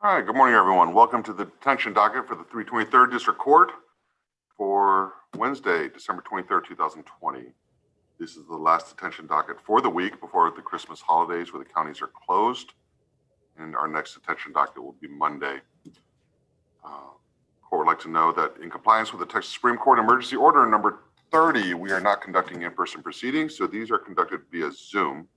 All right, good morning, everyone. Welcome to the detention docket for the 323rd District Court for Wednesday, December 23rd, 2020. This is the last detention docket for the week before the Christmas holidays where the counties are closed. And our next detention docket will be Monday. Court would like to know that in compliance with the Texas Supreme Court Emergency Order number 30, we are not conducting in-person proceedings, so these are conducted via Zoom.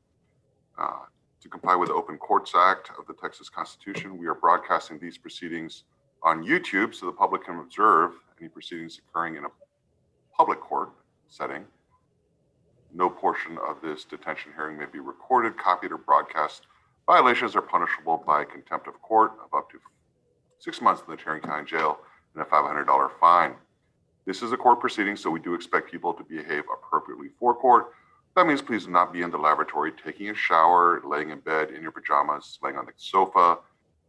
To comply with the Open Courts Act of the Texas Constitution, we are broadcasting these proceedings on YouTube so the public can observe any proceedings occurring in a public court setting. No portion of this detention hearing may be recorded, copied, or broadcast. Violations are punishable by contempt of court of up to 6 months in the Tarrant County Jail and a $500 fine. This is a court proceeding, so we do expect people to behave appropriately for court. That means please do not be in the lavatory, taking a shower, laying in bed in your pajamas, laying on the sofa,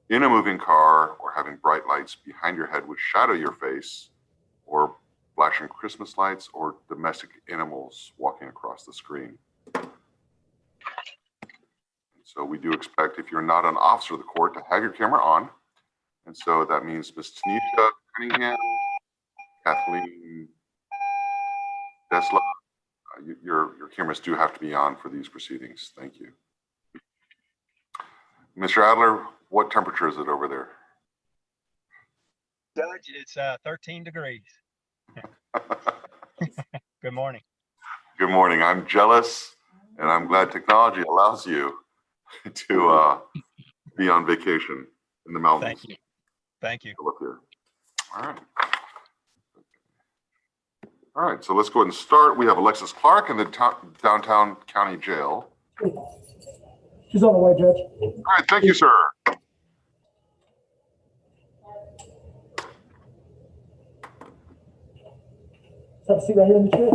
in a moving car, or having bright lights behind your head which shadow your face, or flashing Christmas lights, or domestic animals walking across the screen. So we do expect, if you're not an officer of the court, to have your camera on. And so that means Ms. Tanisha Cunningham, Kathleen Desla, your cameras do have to be on for these proceedings. Thank you. Mr. Adler, what temperature is it over there? Judge, it's 13 degrees. Good morning. Good morning. I'm jealous, and I'm glad technology allows you to be on vacation in the mountains. Thank you. Thank you. Look here. All right. All right, so let's go ahead and start. We have Alexis Clark in the downtown county jail. She's on the way, Judge. All right, thank you, sir. Have a seat right here in the chair.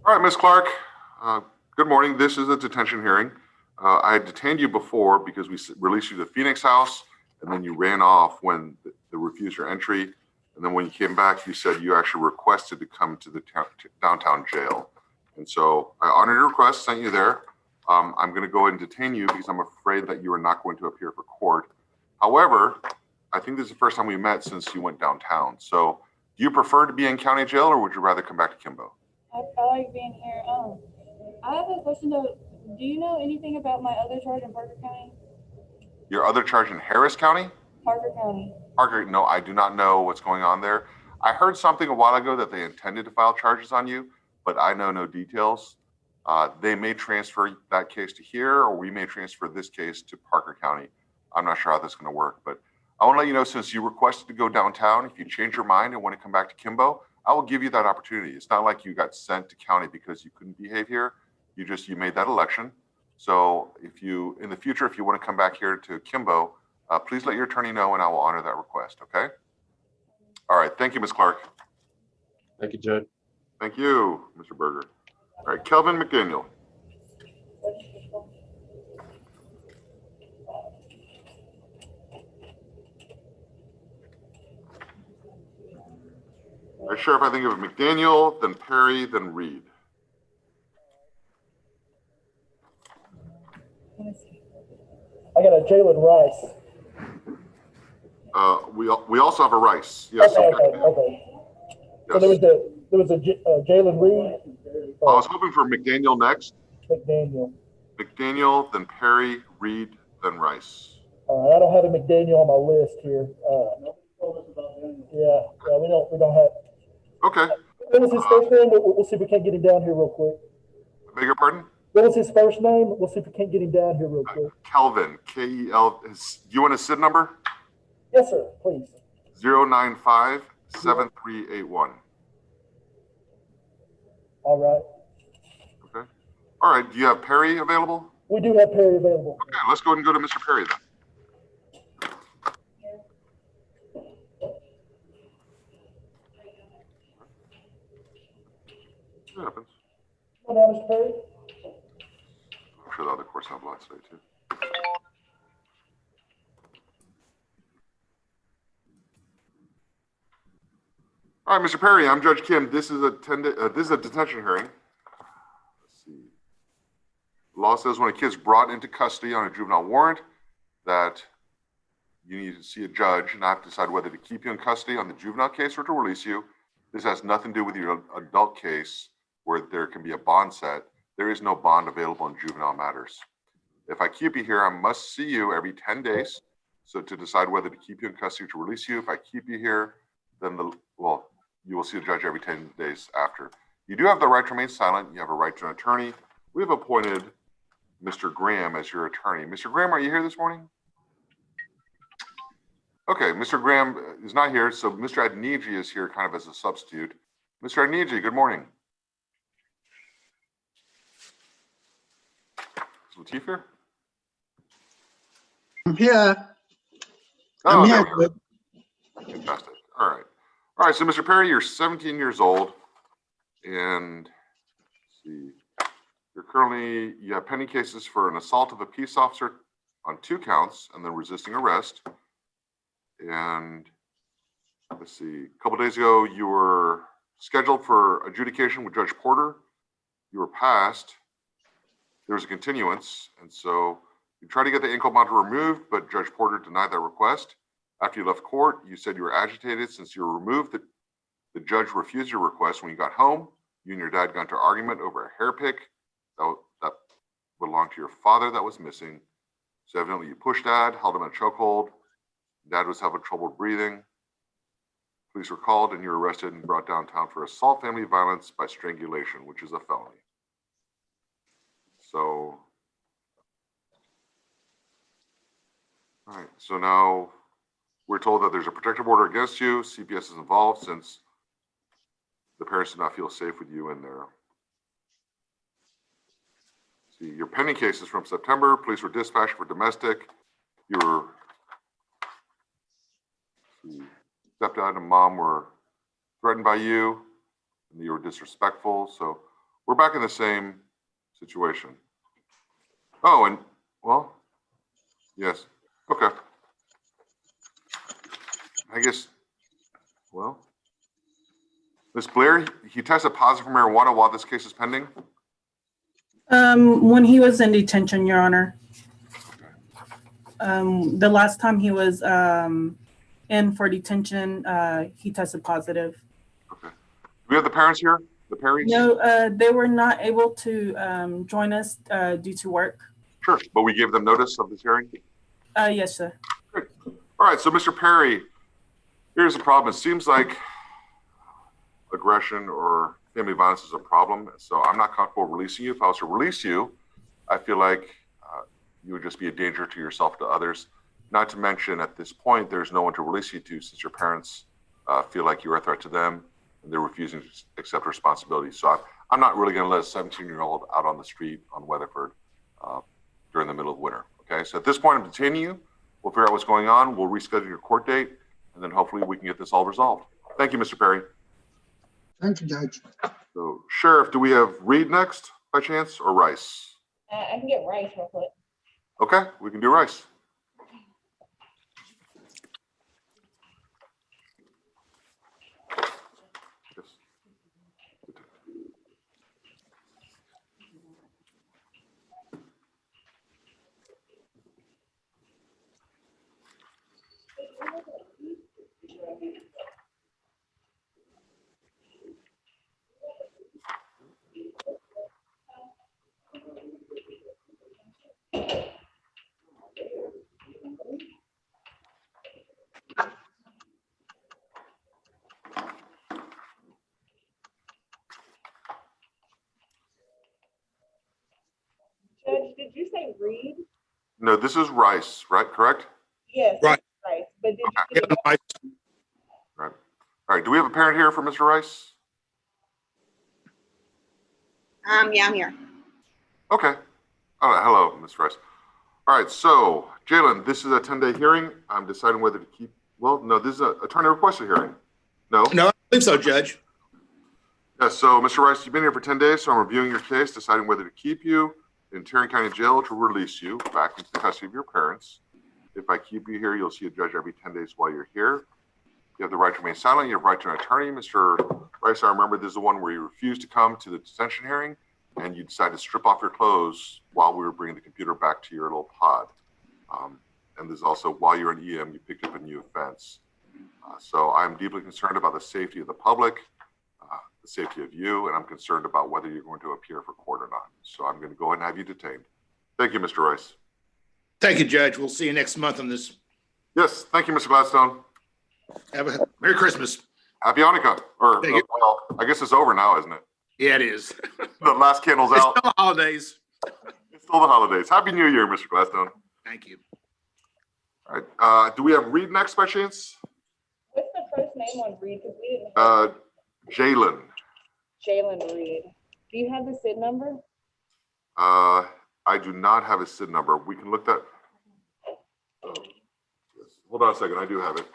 All right, Ms. Clark, good morning. This is a detention hearing. I had detained you before because we released you to the Phoenix house, and then you ran off when they refused your entry. And then when you came back, you said you actually requested to come to the downtown jail. And so I honored your request, sent you there. I'm going to go ahead and detain you because I'm afraid that you are not going to appear for court. However, I think this is the first time we met since you went downtown. So do you prefer to be in county jail, or would you rather come back to Kimbo? I like being here. I have a question though. Do you know anything about my other charge in Parker County? Your other charge in Harris County? Parker County. Parker, no, I do not know what's going on there. I heard something a while ago that they intended to file charges on you, but I know no details. They may transfer that case to here, or we may transfer this case to Parker County. I'm not sure how that's going to work, but I want to let you know, since you requested to go downtown, if you change your mind and want to come back to Kimbo, I will give you that opportunity. It's not like you got sent to county because you couldn't behave here. You made that election. So if you, in the future, if you want to come back here to Kimbo, please let your attorney know and I will honor that request, okay? All right, thank you, Ms. Clark. Thank you, Judge. Thank you, Mr. Berger. All right, Kelvin McDaniel. All right, Sheriff, I think of McDaniel, then Perry, then Reed. I got a Jalen Rice. We also have a Rice. Yes. Okay. Yes. So there was a Jalen Reed. I was hoping for McDaniel next. McDaniel. McDaniel, then Perry, Reed, then Rice. I don't have a McDaniel on my list here. Yeah, we don't have. Okay. What was his first name? We'll see if we can't get him down here real quick. Beg your pardon? What was his first name? We'll see if we can't get him down here real quick. Kelvin, K-E-L. Do you want a SID number? Yes, sir, please. 095-7381. All right. Okay. All right. Do you have Perry available? We do have Perry available. Okay, let's go ahead and go to Mr. Perry then. What happens? Come on down, Mr. Perry. I'm sure the other courts have lots today too. All right, Mr. Perry, I'm Judge Kim. This is a detention hearing. Let's see. law says when a kid's brought into custody on a juvenile warrant, that you need to see a judge and have to decide whether to keep you in custody on the juvenile case or to release you. This has nothing to do with your adult case where there can be a bond set. There is no bond available in juvenile matters. If I keep you here, I must see you every 10 days. So to decide whether to keep you in custody or to release you, if I keep you here, then you will see a judge every 10 days after. You do have the right to remain silent. You have a right to an attorney. We have appointed Mr. Graham as your attorney. Mr. Graham, are you here this morning? Okay, Mr. Graham is not here, so Mr. Adniji is here kind of as a substitute. Mr. Adniji, good morning. Is Latif here? I'm here. Oh, I'm there here. we go. Fantastic. All right. All right, so Mr. Perry, you're 17 years old, and let's see, you have pending cases for an assault of a peace officer on 2 counts and then resisting arrest. And let's see, a couple days ago, you were scheduled for adjudication with Judge Porter. You were passed. There was a continuance, and so you tried to get the ankle monitor removed, but Judge Porter denied that request. After you left court, you said you were agitated since you were removed. The judge refused your request. When you got home, you and your dad got into argument over a hair pick that belonged to your father that was missing. So evidently you pushed Dad, held him in a chokehold. Dad was having trouble breathing. Police were called and you were arrested and brought downtown for assault, family violence by strangulation, which is a felony. So, all right, so now we're told that there's a protective order against you. CPS is involved since the parents do not feel safe with you in there. See, your pending cases from September, police were dispatched for domestic. Your stepdad and mom were threatened by you, and you were disrespectful. So we're back in the same situation. Oh, and well, yes, okay. I guess, well, Ms. Blair, he tested positive for marijuana while this case is pending? When he was in detention, Your Honor. The last time he was in for detention, he tested positive. Okay. Do we have the parents here? The parents? No, they were not able to join us due to work. Sure, but we gave them notice of this hearing? Yes, sir. Great. All right, so Mr. Perry, here's the problem. It seems like aggression or family violence is a problem. So I'm not comfortable releasing you. If I was to release you, I feel like you would just be a danger to yourself, to others. Not to mention at this point, there's no one to release you to since your parents feel like you're a threat to them and they're refusing to accept responsibility. So I'm not really gonna let a 17-year-old out on the street on Weatherford during the middle of winter, okay? So at this point, I'm detaining you. We'll figure out what's going on. We'll reschedule your court date, and then hopefully we can get this all resolved. Thank you, Mr. Perry. Thank you, Judge. So, Sheriff, do we have Reed next by chance or Rice? I can get Rice real quick. Okay, we can do Rice. Yes. Judge, did you say Reed? No, this is Rice, right? Correct? Yes. Right. Rice, but did Okay. you? Yeah, Right. All right, do we have a parent here for Mr. Rice? Yeah, I'm here. Okay. All right, hello, Ms. Rice. All right, so Jalen, this is a 10-day hearing. I'm deciding whether to keep, well, no, this is a attorney requested hearing. No? No, I don't believe so, Judge. Yes, so Mr. Rice, you've been here for 10 days, so I'm reviewing your case, deciding whether to keep you in Tarrant County Jail or to release you back into the custody of your parents. If I keep you here, you'll see a judge every 10 days while you're here. You have the right to remain silent. You have the right to an attorney. Mr. Rice, I remember this is the one where you refused to come to the detention hearing. and you decided to strip off your clothes while we were bringing the computer back to your little pod. And there's also, while you're in EM, you picked up a new offense. So I'm deeply concerned about the safety of the public, the safety of you, and I'm concerned about whether you're going to appear for court or not. So I'm going to go ahead and have you detained. Thank you, Mr. Rice. Thank you, Judge. We'll see you next month on this. Yes, thank you, Mr. Gladstone. Have a Merry Christmas. Happy Hanukkah. Or, Thank you. well, I guess it's over now, isn't it? Yeah, it is. The last candle's It's out. still holidays. It's still the holidays. Happy New Year, Mr. Gladstone. Thank you. All right. Do we have Reed next by chance? What's the first name on Reed? Because we didn't have Jalen. Jalen Reed. Do you have the SID number? I do not have a SID number. We can look that. Yes. Hold on a second. I do have it.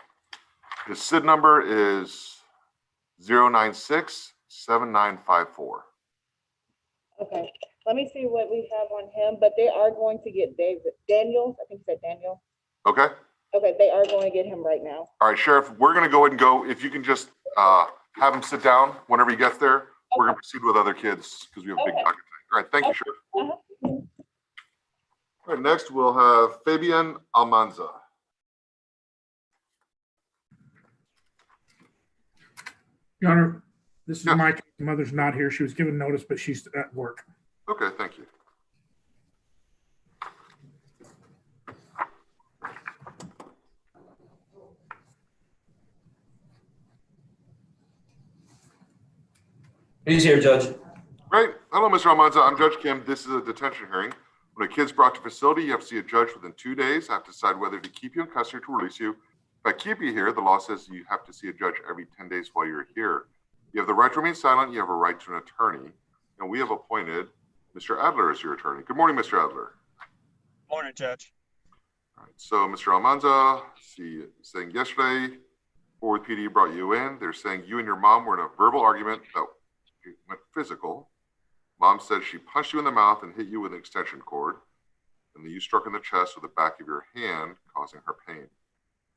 His SID number is 0967954. Okay. Let me see what we have on him, but they are going to get Daniel. I think you said Daniel. Okay. Okay, they are going to get him right now. All right, Sheriff, we're going to go ahead and go. If you can just have him sit down whenever he gets there, we're going to proceed with other kids because we have a big Okay. docket. All right, thank you, Sheriff. Uh-huh. All right, next we'll have Fabian Almanza. Your Honor, this is Yeah. Mike. The mother's not here. She was given notice, but she's at work. Okay, thank you. He's here, Judge. Great. Hello, Mr. Almanza. I'm Judge Kim. This is a detention hearing. When a kid's brought to facility, you have to see a judge within 2 days. I have to decide whether to keep you in custody or to release you. If I keep you here, the law says you have to see a judge every 10 days while you're here. You have the right to remain silent. You have a right to an attorney. And we have appointed Mr. Adler as your attorney. Good morning, Mr. Adler. Morning, Judge. All right, so Mr. Almanza, saying yesterday, Fort Worth PD brought you in. They're saying you and your mom were in a verbal argument that went physical. Mom said she punched you in the mouth and hit you with an extension cord. And then you struck in the chest with the back of your hand, causing her pain.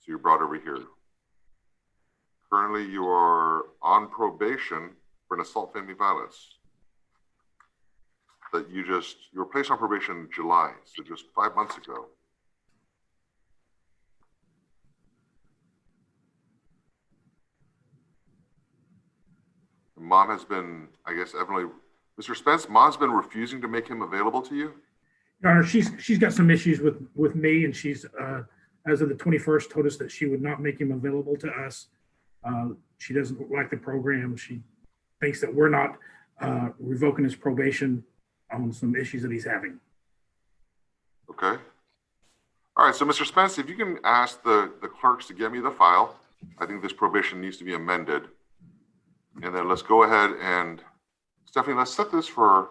So you brought her over here. Currently, you are on probation for an assault family violence. That you were placed on probation in July, so just 5 months ago. Mom has been, I guess, evidently, Mr. Spence, Mom's been refusing to make him available to you? Your Honor, she's got some issues with me, and she's, as of the 21st, told us that she would not make him available to us. She doesn't like the program. She thinks that we're not revoking his probation on some issues that he's having. Okay. All right, so Mr. Spence, if you can ask the clerks to get me the file, I think this probation needs to be amended. And then let's go ahead and, Stephanie, let's set this for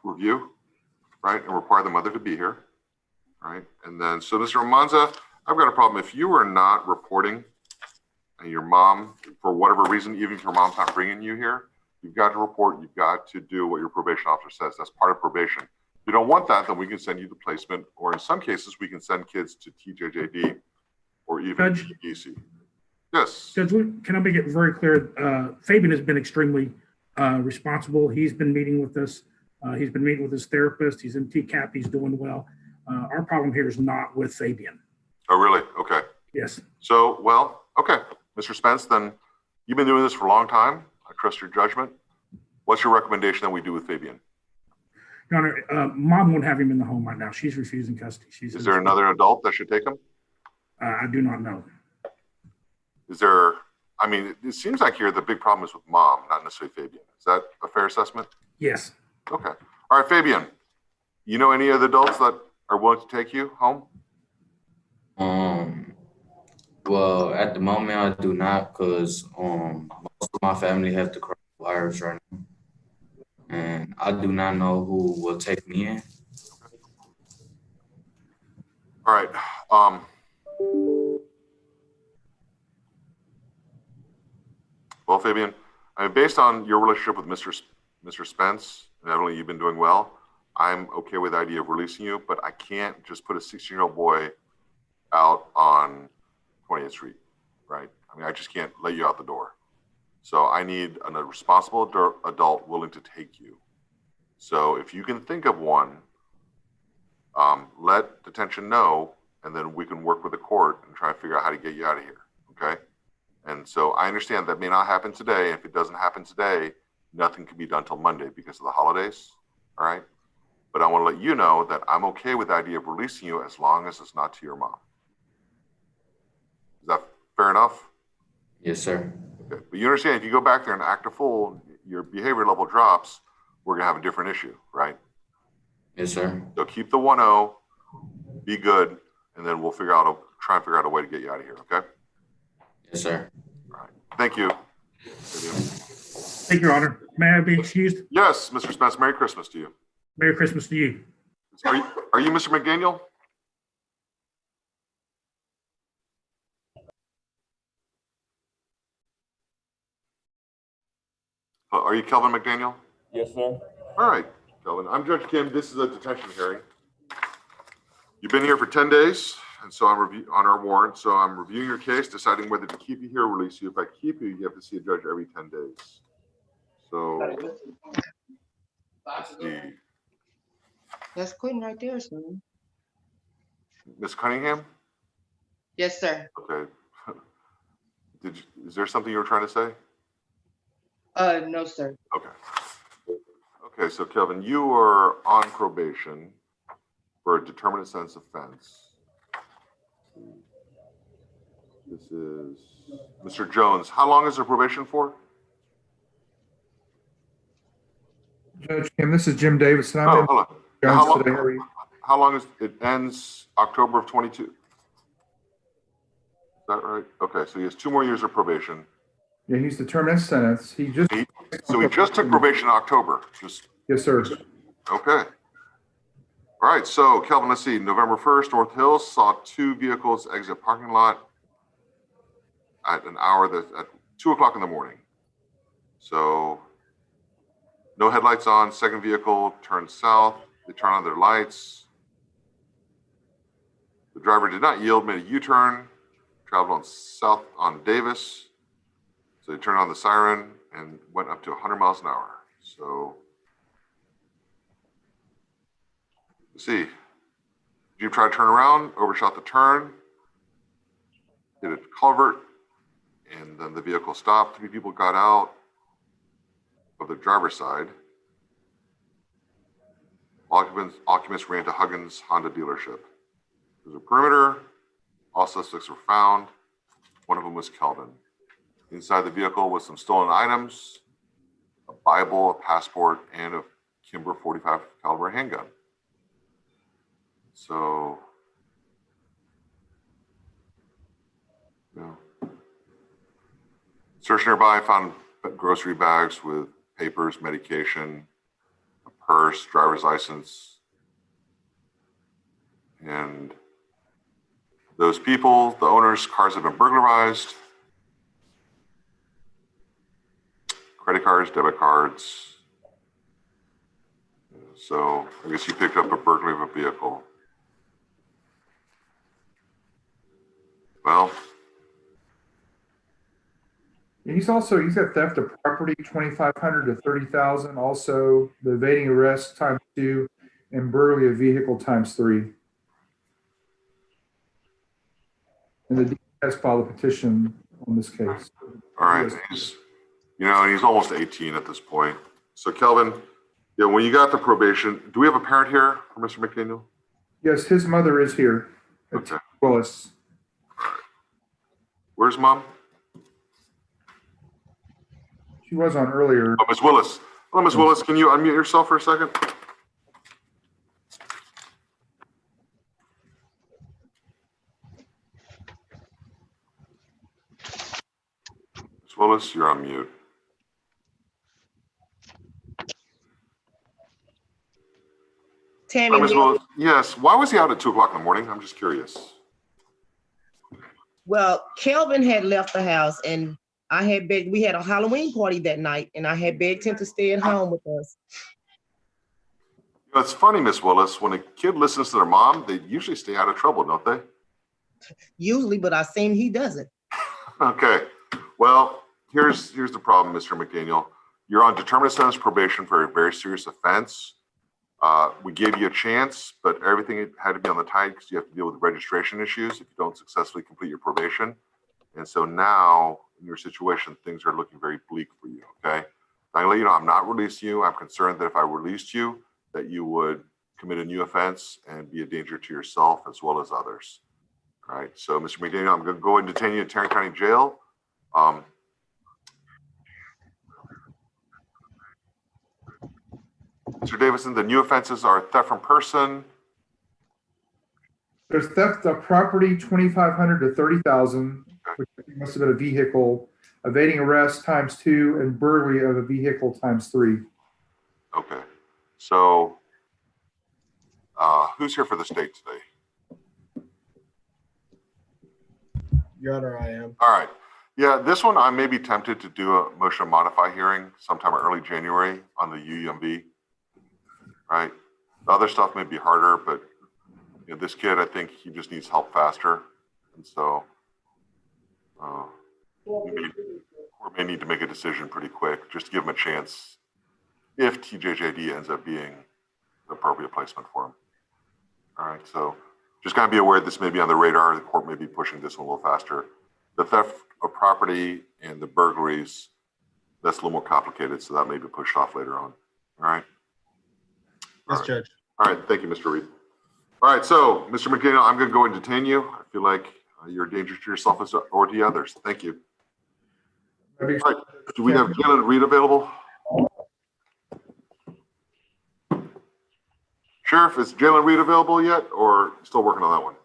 review, right? And require the mother to be here, right? And then, so Mr. Almanza, I've got a problem. If you are not reporting and your mom, for whatever reason, even if your mom's not bringing you here, you've got to report, you've got to do what your probation officer says. That's part of probation. If you don't want that, then we can send you to placement, or in some cases, we can send kids to TJJD or even Judge? EC. Yes. Judge, can I make it very clear? Fabian has been extremely responsible. He's been meeting with us. He's been meeting with his therapist. He's in TCAP. He's doing well. Our problem here is not with Fabian. Oh, really? Okay. Yes. So, well, okay. Mr. Spence, then you've been doing this for a long time. I trust your judgment. What's your recommendation that we do with Fabian? Your Honor, Mom won't have him in the home right now. She's refusing custody. Is there another adult that should take him? I do not know. Is there, I mean, it seems like here the big problem is with Mom, not necessarily Fabian. Is that a fair assessment? Yes. Okay. All right, Fabian, you know any of the adults that are willing to take you home? Well, at the moment I do not, because most of my family have the coronavirus right now. And I do not know who will take me in. All right. Well, Fabian, I mean, based on your relationship with Mr. Spence, not only you've been doing well, I'm okay with the idea of releasing you, but I can't just put a 16-year-old boy out on 20th Street, right? I mean, I just can't let you out the door. So I need a responsible adult willing to take you. So if you can think of one, let detention know, and then we can work with the court and try to figure out how to get you out of here, okay? And so I understand that may not happen today. If it doesn't happen today, nothing can be done till Monday because of the holidays, all right? But I want to let you know that I'm okay with the idea of releasing you as long as it's not to your mom. Is that fair enough? Yes, sir. Okay. But you understand, if you go back there and act a fool, your behavior level drops, we're going to have a different issue, right? Yes, sir. So keep the 1-0, be good, and then we'll try and figure out a way to get you out of here, okay? Yes, sir. All right. Thank you. Thank you, Your Honor. May I be excused? Yes, Mr. Spence, Merry Christmas to you. Merry Christmas to you. Are you Mr. McDaniel? Are you Kelvin McDaniel? Yes, sir. All right, Kelvin. I'm Judge Kim. This is a detention hearing. You've been here for 10 days, and so I'm on our warrant. So I'm reviewing your case, deciding whether to keep you here or release you. If I keep you, you have to see a judge every 10 days. So let's see. That's Quentin right there, sir. Ms. Cunningham? Yes, sir. Okay. Is there something you were trying to say? No, sir. Okay. Okay, so Kelvin, you are on probation for a determinate sentence offense. This is Mr. Jones. How long is the probation for? Judge Kim, this is Jim Davidson. I'm Oh, in hold on. Jones today. How are you? How long is it? Ends October of 22. Is that right? Okay, so he has 2 more years of probation. Yeah, he's determined sentence. So he just took probation in October. Yes, sir. Okay. All right, so Kelvin, let's see. November 1st, North Hills saw 2 vehicles exit parking lot at at 2 o'clock in the morning. So no headlights on, second vehicle turned south. They turned on their lights. The driver did not yield, made a U-turn, traveled on south on Davis. So they turned on the siren and went up to 100 miles an hour. So let's see. Jeep tried to turn around, overshot the turn, hit a culvert, and then the vehicle stopped. 3 people got out of the driver's side. Occupants ran to Huggins Honda dealership. There's a perimeter. All suspects were found. One of them was Kelvin. Inside the vehicle was some stolen items, a Bible, a passport, and a Kimber 45 caliber handgun. So, search nearby, found grocery bags with papers, medication, a purse, driver's license, and those people, the owners' cars have been burglarized. Credit cards, debit cards. So I guess you picked up a burglary of a vehicle. Well, He's got theft of property, 2,500 to 30,000. Also, the evading arrest ×2 and burglary of vehicle ×3. And the D has filed a petition on this case. all right. He's almost 18 at this point. So Kelvin, when you got the probation, do we have a parent here for Mr. McDaniel? Yes, his mother is here. Okay. Willis. All right. Where's mom? She was on earlier. Oh, Ms. Willis. Hello, Ms. Willis. Can you unmute yourself for a second? Ms. Willis, you're on mute. Tammy, Ms. Willis. Yes. Why was he out at 2 o'clock in the morning? I'm just curious. well, Kelvin had left the house and we had a Halloween party that night and I had begged him to stay at home with us. It's funny, Miss Willis, when a kid listens to their mom, they usually stay out of trouble, don't they? Usually, but I seen he doesn't. Okay. Well, here's the problem, Mr. McDaniel. You're on determinate sentence probation for a very serious offense. We gave you a chance, but everything had to be on the tide because you have to deal with registration issues if you don't successfully complete your probation. And so now in your situation, things are looking very bleak for you, okay? I'm gonna let you know I'm not releasing you. I'm concerned that if I released you, that you would commit a new offense and be a danger to yourself as well as others. All right, so Mr. McDaniel, I'm gonna go and detain you in Tarrant County Jail. Mr. Davison, the new offenses are theft from person. There's theft of property, 2,500 to 30,000, which must have been a vehicle, evading arrest ×2, and burglary of a vehicle ×3. Okay, so who's here for the state today? Your Honor, I am. All right. Yeah, this one I may be tempted to do a motion to modify hearing sometime early January on the UUMV. Right. The other stuff may be harder, but you know, this kid, I think he just needs help faster. And so we may need to make a decision pretty quick just to give him a chance if TJJD ends up being the appropriate placement for him. All right. So just kind of be aware this may be on the radar. The court may be pushing this one a little faster. The theft of property and the burglaries, that's a little more complicated. So that may be pushed off later on. All right. Yes, right. Judge. All right, thank you, Mr. Reed. All right, so Mr. McDaniel, I'm going to go and detain you. I feel like you're a danger to yourself or to others. Thank you. All right, do we have Jalen Reed available? Sheriff, is Jalen Reed available yet, or still working on that one?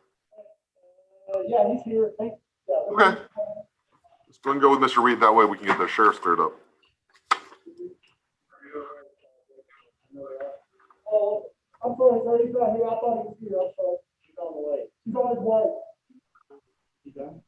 Yeah, he's here. Okay. Let's go and go with Mr. Reed. That way we can get the sheriff cleared up. Oh, I'm sorry, sir. He's not here. I thought he was here. I'm sorry. He's on the way. He's on his way. You done?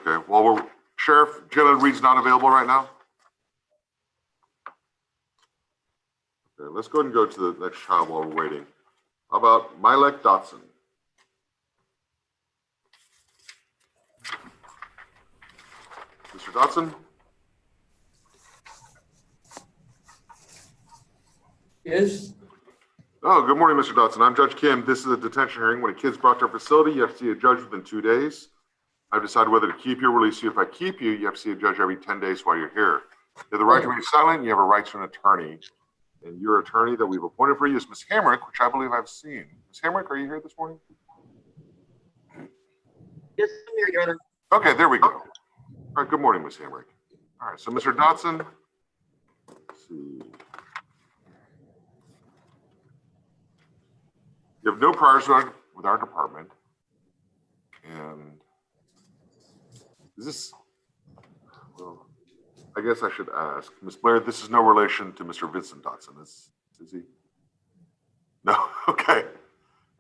Okay, well, Sheriff, Jalen Reed's not available right now. Okay, let's go ahead and go to the next child while we're waiting. How about Mylek Dotson? Mr. Dotson? Yes. Oh, good morning, Mr. Dotson. I'm Judge Kim. This is a detention hearing. When a kid's brought to our facility, you have to see a judge within 2 days. I've decided whether to keep you or release you. If I keep you, you have to see a judge every 10 days while you're here. You have the right to remain silent. You have a right to an attorney. And your attorney that we've appointed for you is Ms. Hamrick, which I believe I've seen. Ms. Hamrick, are you here this morning? Yes, I'm here, Your Honor. Okay, there we go. All right, good morning, Ms. Hamrick. All right, so Mr. Dotson, let's see. You have no priors with our department. And is this, well, I guess I should ask, Ms. Blair, this is no relation to Mr. Vincent Dotson, is he? No, okay,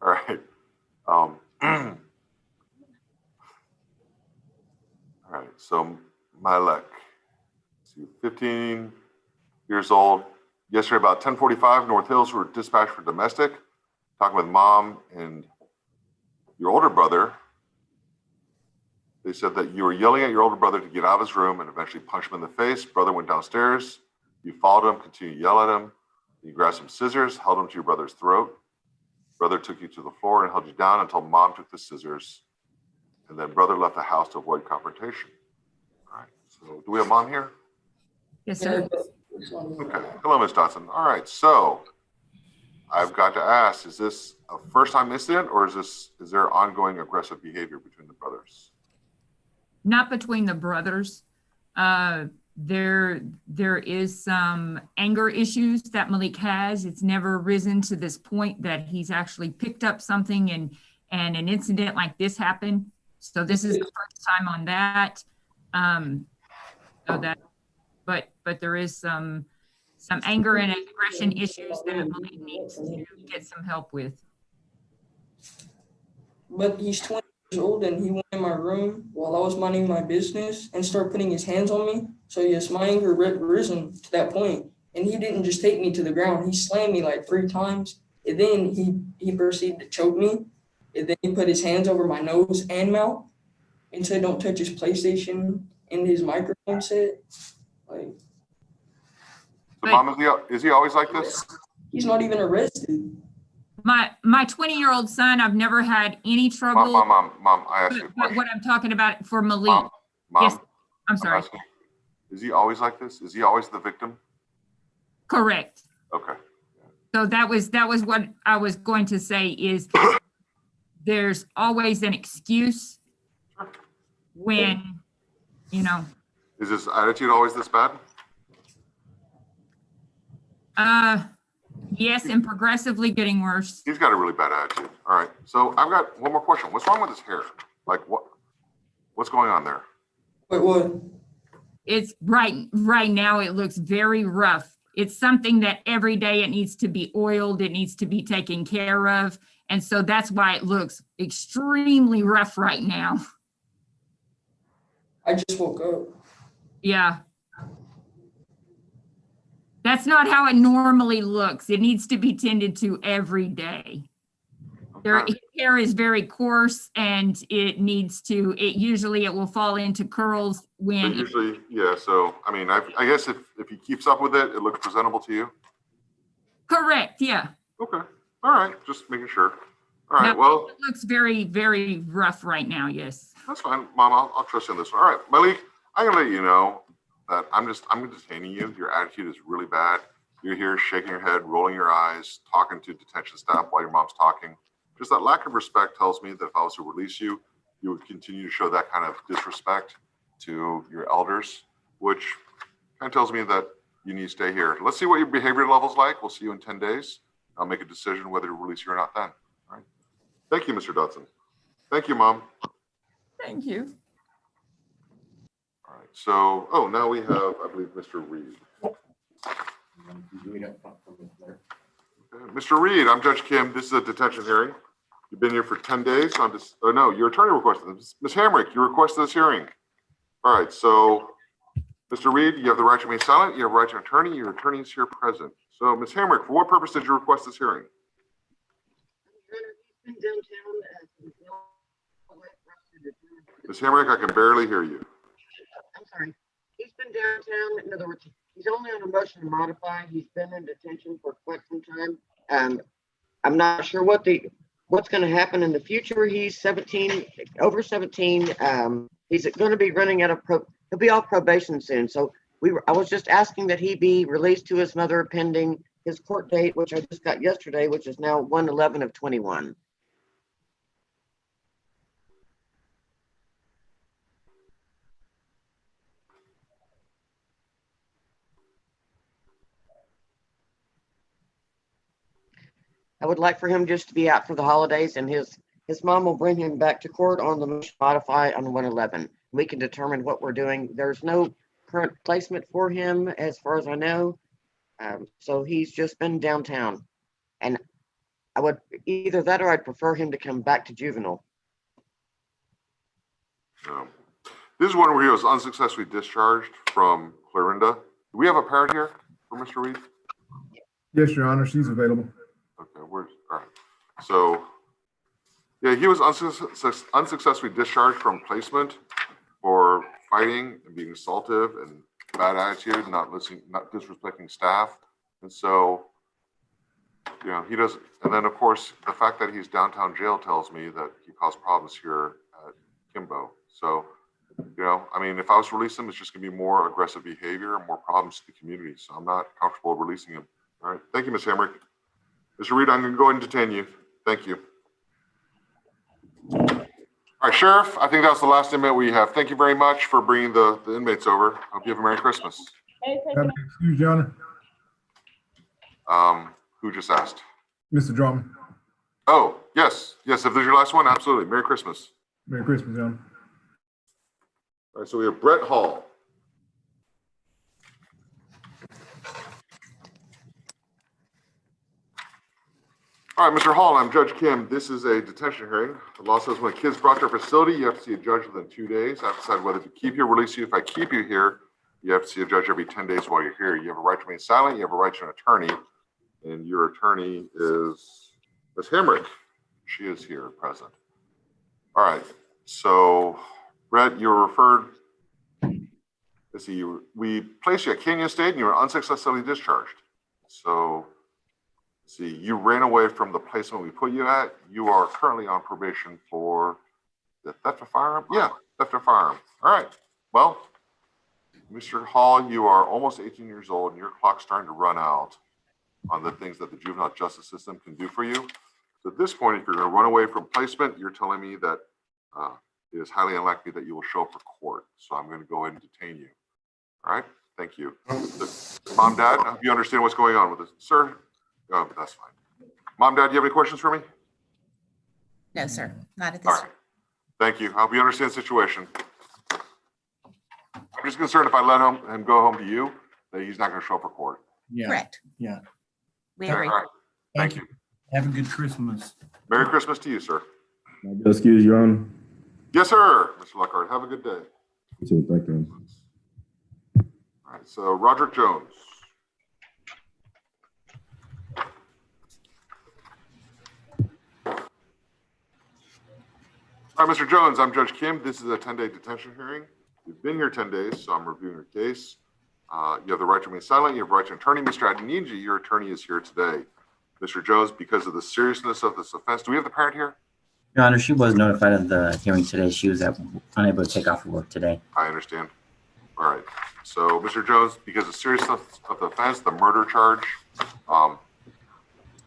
all right. All right, so Mylek, 15 years old. Yesterday about 10:45, North Hills were dispatched for domestic, talking with mom and your older brother. They said that you were yelling at your older brother to get out of his room and eventually punched him in the face. Brother went downstairs. You followed him, continued to yell at him. You grabbed some scissors, held them to your brother's throat. Brother took you to the floor and held you down until mom took the scissors. And then brother left the house to avoid confrontation. All right, so do we have mom here? Yes, sir. Okay, hello, Ms. Dotson. All right, so I've got to ask, is this a first-time incident or is there ongoing aggressive behavior between the brothers? Not between the brothers. There is some anger issues that Malik has. It's never risen to this point that he's actually picked up something and an incident like this happened. So this is the first time on that. So but there is some anger and aggression issues that Malik needs to get some help with. But he's 20 years old and he went in my room while I was minding my business and started putting his hands on me. So yes, my anger risen to that point. And he didn't just take me to the ground. He slammed me like 3 times. And then he proceeded to choke me. And then he put his hands over my nose and mouth and said, "Don't touch his PlayStation and his microphone set." Like, So Mom, is he always like this? he's not even arrested. My 20-year-old son, I've never had any trouble. Mom, I asked you a But question. what I'm talking about for Malik. Mom, Yes, I'm sorry. asking, is he always like this? Is he always the victim? Correct. Okay. So that was what I was going to say is there's always an excuse when, Is his attitude always this bad? yes, and progressively getting worse. He's got a really bad attitude. All right. So I've got one more question. What's wrong with his hair? Like what's going on there? Wait, what? It's right now it looks very rough. It's something that every day it needs to be oiled, it needs to be taken care of. And so that's why it looks extremely rough right now. I just woke up. Yeah. That's not how it normally looks. It needs to be tended to every day. His hair is very coarse and it usually it will fall into curls when. Usually, yeah. So, I mean, I guess if he keeps up with it, it looks presentable to you. Correct. Yeah. Okay. All right. Just making sure. All right. No, Well, it looks very, very rough right now. Yes. that's fine. Mom, I'll trust you on this one. All right. Malik, I'm going to let you know that I'm detaining you. Your attitude is really bad. You're here shaking your head, rolling your eyes, talking to detention staff while your mom's talking. Just that lack of respect tells me that if I was to release you, you would continue to show that kind of disrespect to your elders, which kind of tells me that you need to stay here. Let's see what your behavior level's like. We'll see you in 10 days. I'll make a decision whether to release you or not then. All right. Thank you, Mr. Dodson. Thank you, Mom. Thank you. All right. So, now we have, I believe, Mr. Reed. Okay. Mr. Reed, I'm Judge Kim. This is a detention hearing. You've been here for 10 days. Your attorney requested this. Ms. Hamrick, you requested this hearing. All right. So, Mr. Reed, you have the right to remain silent. You have the right to an attorney. Your attorney is here present. So, Ms. Hamrick, for what purpose did you request this hearing? Ms. Hamrick, I can barely hear you. I'm sorry. He's been downtown. In other words, he's only on a motion to modify. He's been in detention for quite some time. I'm not sure what's going to happen in the future. He's 17, over 17. He's going to be running out of he'll be off probation soon. So I was just asking that he be released to his mother pending his court date, which I just got yesterday, which is now 1/11/21. I would like for him just to be out for the holidays, and his mom will bring him back to court on the motion to modify on 1/11. We can determine what we're doing. There's no current placement for him, as far as I know. So he's just been downtown, and I would either that or I'd prefer him to come back to juvenile. This is one where he was unsuccessfully discharged from Clarinda. Do we have a parent here for Mr. Reed? Yes, Your Honor, she's available. Okay, all right. So, yeah, he was unsuccessfully discharged from placement for fighting and being assaultive and bad attitude, not disrespecting staff. And so, he doesn't, and then of course, the fact that he's downtown jail tells me that he caused problems here at Kimbo. So, I mean, if I was to release him, it's just gonna be more aggressive behavior and more problems to the community. So I'm not comfortable releasing him. All right, thank you, Ms. Hamrick. Mr. Reed, I'm going to go ahead and detain you. Thank you. All right, Sheriff, I think that was the last inmate we have. Thank you very much for bringing the inmates over. Hope you have a Merry Christmas. Excuse, Your Honor. Who just asked? Mr. Drummond. Oh, yes. Yes, if there's your last one, absolutely. Merry Christmas. Merry Christmas, Your Honor. All right, so we have Brett Hall. All right, Mr. Hall, I'm Judge Kim. This is a detention hearing. The law says when a kid's brought to our facility, you have to see a judge within 2 days. I have to decide whether to keep you or release you. If I keep you here, you have to see a judge every 10 days while you're here. You have a right to remain silent. You have a right to an attorney. And your attorney is Ms. Hamrick. She is here present. All right. So, Brett, you were referred. Let's see. We placed you at Canyon State and you were unsuccessfully discharged. So, see, you ran away from the placement we put you at. You are currently on probation for the theft of firearm. Yeah, theft of firearm. All right. Well, Mr. Hall, you are almost 18 years old and your clock's starting to run out on the things that the juvenile justice system can do for you. So at this point, if you're going to run away from placement, you're telling me that it is highly unlikely that you will show up for court. So I'm going to go ahead and detain you. All right. Thank you. Mom, Dad, I hope you understand what's going on with this. Sir? Oh, but that's fine. Mom, Dad, do you have any questions for me? No, sir, not at this. All right. Thank you. I hope you understand the situation. I'm just concerned if I let him go home to you, that he's not going to show up for court. Yeah. Correct. Yeah. We agree. All right. Thank you. Have a good Christmas. Merry Christmas to you, sir. Excuse you on. Yes, sir. Mr. Lockhart, have a good day. Thank you. All right. So Roderick Jones. All right, Mr. Jones, I'm Judge Kim. This is a 10-day detention hearing. You've been here 10 days, so I'm reviewing your case. You have the right to remain silent. You have a right to an attorney. Mr. Adeniji, your attorney is here today. Mr. Jones, because of the seriousness of this offense, do we have the parent here? Your Honor, she was notified of the hearing today. She was unable to take off of work today. I understand. All right. So, Mr. Jones, because of the seriousness of the offense, the murder charge,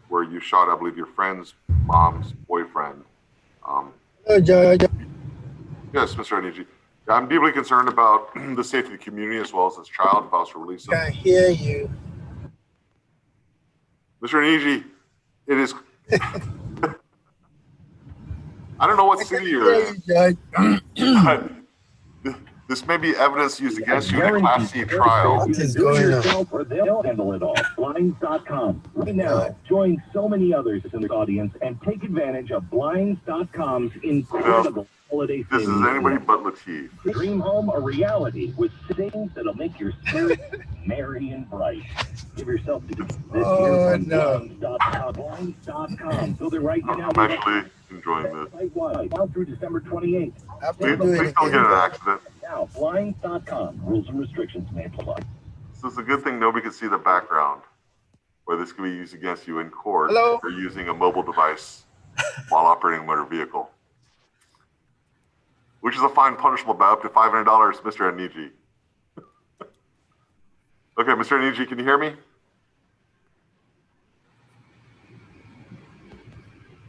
where you shot, I believe, your friend's mom's boyfriend. Judge. Yes, Mr. Adeniji. I'm deeply concerned about the safety of the community as well as this child if I was to release him. I hear you. Mr. Adeniji, it is. I don't know what city you're in. Judge. This may be evidence used against you in a Class C trial. What is going on? Or they'll handle it all. Blinds.com. Right now, join so many others in the audience and take advantage of Blinds.com's incredible holiday This is savings. anybody but Latif. Dream home a reality with savings that'll make your spirit merry and bright. Give yourself to this year from Blinds.com. Go there right now. I'm actually enjoying this. Site-wide, now through December 28th. Please don't get in an accident. Now, Blinds.com. Rules and restrictions may apply. So it's a good thing nobody can see the background where this could be used against you in court. Hello? Or using a mobile device while operating a motor vehicle, which is a fine punishable by up to $500, Mr. Adeniji. Okay, Mr. Adeniji, can you hear me?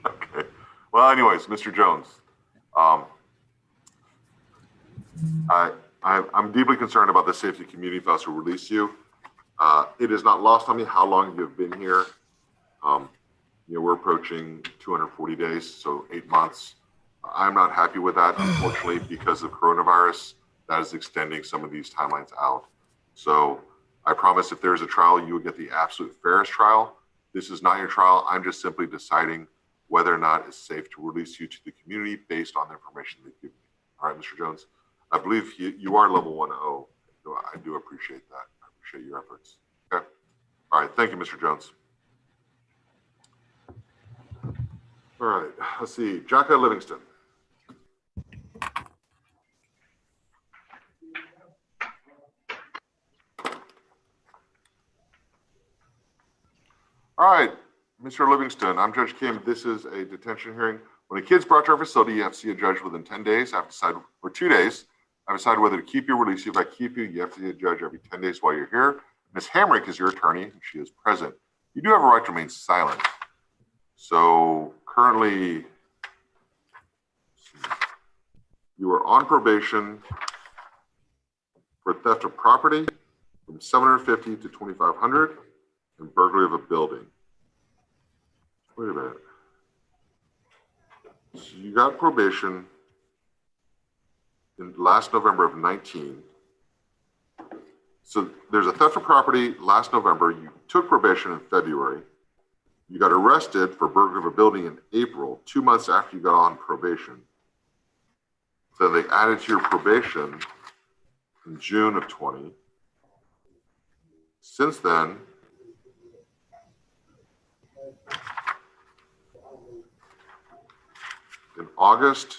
Okay. Well, anyways, Mr. Jones, I'm deeply concerned about the safety of the community if I was to release you. It is not lost on me how long you've been here. We're approaching 240 days, so 8 months. I'm not happy with that, unfortunately, because of coronavirus. That is extending some of these timelines out. So I promise if there's a trial, you will get the absolute fairest trial. This is not your trial. I'm just simply deciding whether or not it's safe to release you to the community based on the information they've given me. All right, Mr. Jones, I believe you are level 1-0. So I do appreciate that. I appreciate your efforts. Okay. All right. Thank you, Mr. Jones. All right. Let's see. Jacka Livingston. All right, Mr. Livingston, I'm Judge Kim. This is a detention hearing. When a kid's brought to our facility, you have to see a judge within 10 days. I have to decide, or 2 days, I have to decide whether to keep you or release you. If I keep you, you have to see a judge every 10 days while you're here. Ms. Hamrick is your attorney, and she is present. You do have a right to remain silent. So currently, you are on probation for theft of property from $750 to $2,500 and burglary of a building. Wait a minute. So you got probation in last November of 19. So there's a theft of property last November. You took probation in February. You got arrested for burglary of a building in April, 2 months after you got on probation. So they added to your probation in June of 20. Since then, in August,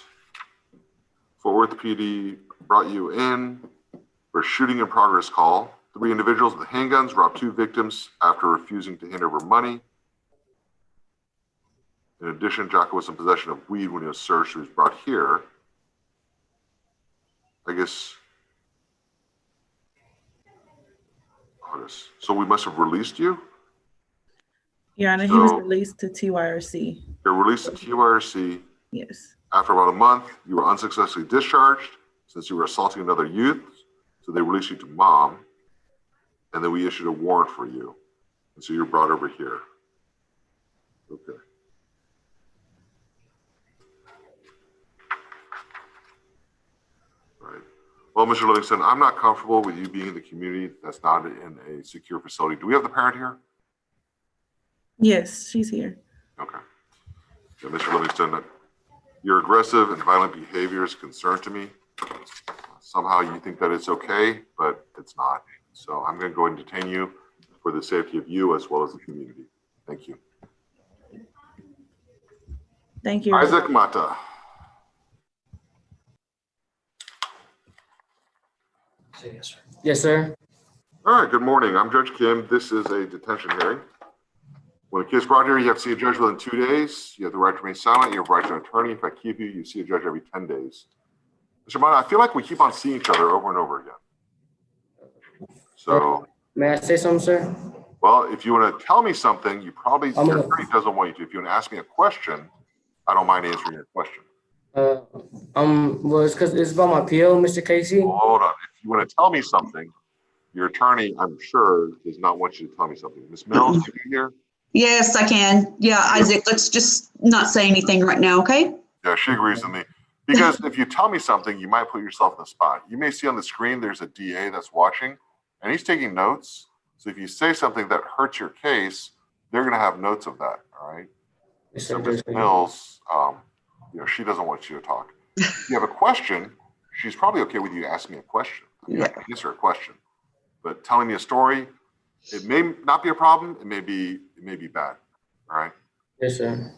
Fort Worth PD brought you in for shooting in progress call. 3 individuals with handguns robbed 2 victims after refusing to hand over money. In addition, Jocko was in possession of weed when he was searched. He was brought here. I guess August. So we must have released you? Your Honor, he was released to TYRC. You're released to TYRC. Yes. After about a month, you were unsuccessfully discharged since you were assaulting another youth. So they released you to mom. And then we issued a warrant for you. And so you're brought over here. Okay. Right. Well, Mr. Livingston, I'm not comfortable with you being in the community that's not in a secure facility. Do we have the parent here? Yes, she's here. Okay. Yeah, Mr. Livingston, your aggressive and violent behavior is a concern to me. Somehow you think that it's okay, but it's not. So I'm going to go ahead and detain you for the safety of you as well as the community. Thank you. Thank you. Isaac Mata. Yes, sir. All right, good morning. I'm Judge Kim. This is a detention hearing. When a case is brought here, you have to see a judge within 2 days. You have the right to remain silent. You have the right to an attorney. If I keep you, you see a judge every 10 days. Mr. Mata, I feel like we keep on seeing each other over and over again. So, may I say something, sir? Well, if you want to tell me something, you probably, your attorney doesn't want you to. If you want to ask me a question, I don't mind answering your question. Well, it's because it's about my PO, Mr. Casey. Well, hold on. If you want to tell me something, your attorney, I'm sure, does not want you to tell me something. Ms. Mills, can you hear? Yes, I can. Yeah, Isaac, let's just not say anything right now, okay? Yeah, she agrees with me. Because if you tell me something, you might put yourself in the spot. You may see on the screen, there's a DA that's watching, and he's taking notes. So if you say something that hurts your case, they're going to have notes of that, all right? So Ms. Mills, she doesn't want you to talk. If you have a question, she's probably okay with you asking me a question. I can answer a question. But telling me a story, it may not be a problem. It may be bad. All right. Yes, sir.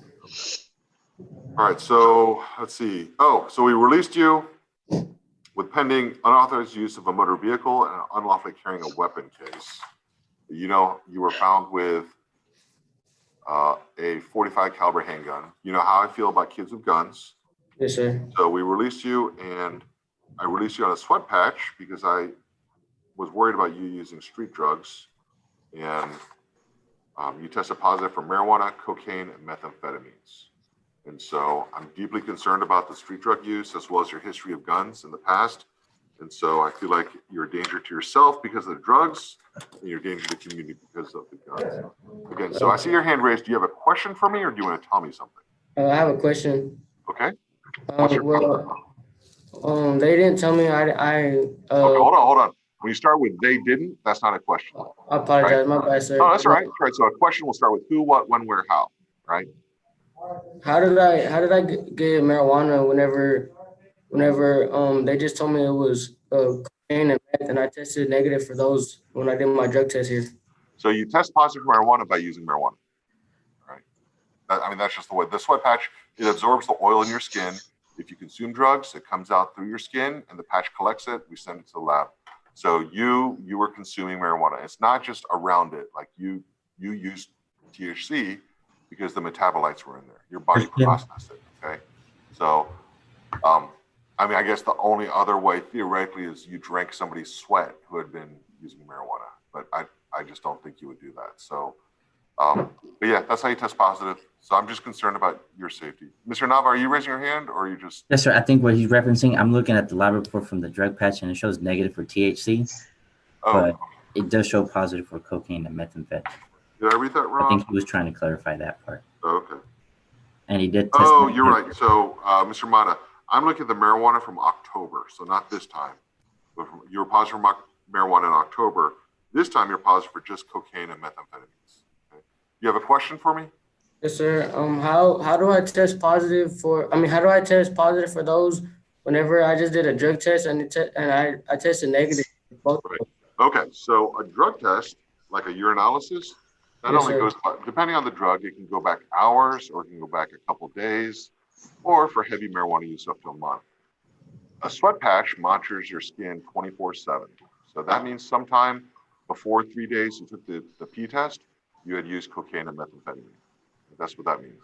All right. So let's see. Oh, so we released you with pending unauthorized use of a motor vehicle and unlawfully carrying a weapon case. You were found with a .45 caliber handgun. You know how I feel about kids with guns. Yes, sir. So we released you, and I released you on a sweat patch because I was worried about you using street drugs, and you tested positive for marijuana, cocaine, and methamphetamines. And so I'm deeply concerned about the street drug use as well as your history of guns in the past. And so I feel like you're a danger to yourself because of the drugs, and you're a danger to the community because of the guns. Again, so I see your hand raised. Do you have a question for me, or do you want to tell me something? I have a question. Okay. They didn't tell me Okay, hold on. When you start with they didn't, that's not a question. I apologize. Right? My bad, sir. No, that's all right. That's right. So a question will start with who, what, when, where, how, right? How did I get marijuana whenever they just told me it was cocaine and meth, and I tested negative for those when I did my drug test here. So you test positive for marijuana by using marijuana, right? That's just the way. The sweat patch, it absorbs the oil in your skin. If you consume drugs, it comes out through your skin, and the patch collects it. We send it to the lab. So you were consuming marijuana. It's not just around it. Like you used THC because the metabolites were in there. Your body processed it. Okay. So, I guess the only other way theoretically is you drank somebody's sweat who had been using marijuana, but I just don't think you would do that. So, but yeah, that's how you test positive. So I'm just concerned about your safety. Mr. Nava, are you raising your hand or are you just? Yes, sir. I think what he's referencing, I'm looking at the lab report from the drug patch and it shows negative for THC, but it does show positive for cocaine and methamphetamine. Did I read that wrong? I think he was trying to clarify that part. Okay. And he did test. Oh, you're right. So, Mr. Mata, I'm looking at the marijuana from October. So not this time, but you were positive for marijuana in October. This time you're positive for just cocaine and methamphetamines. Okay. You have a question for me? Yes, sir. How do I test positive for? I mean, how do I test positive for those? Whenever I just did a drug test and I tested negative for both. Right. Okay, so a drug test, like a urinalysis, that Yes, only sir. goes, depending on the drug, it can go back hours or it can go back a couple days, or for heavy marijuana use up to a month. A sweat patch monitors your skin 24/7. So that means sometime before 3 days you took the P test, you had used cocaine and methamphetamine. That's what that means.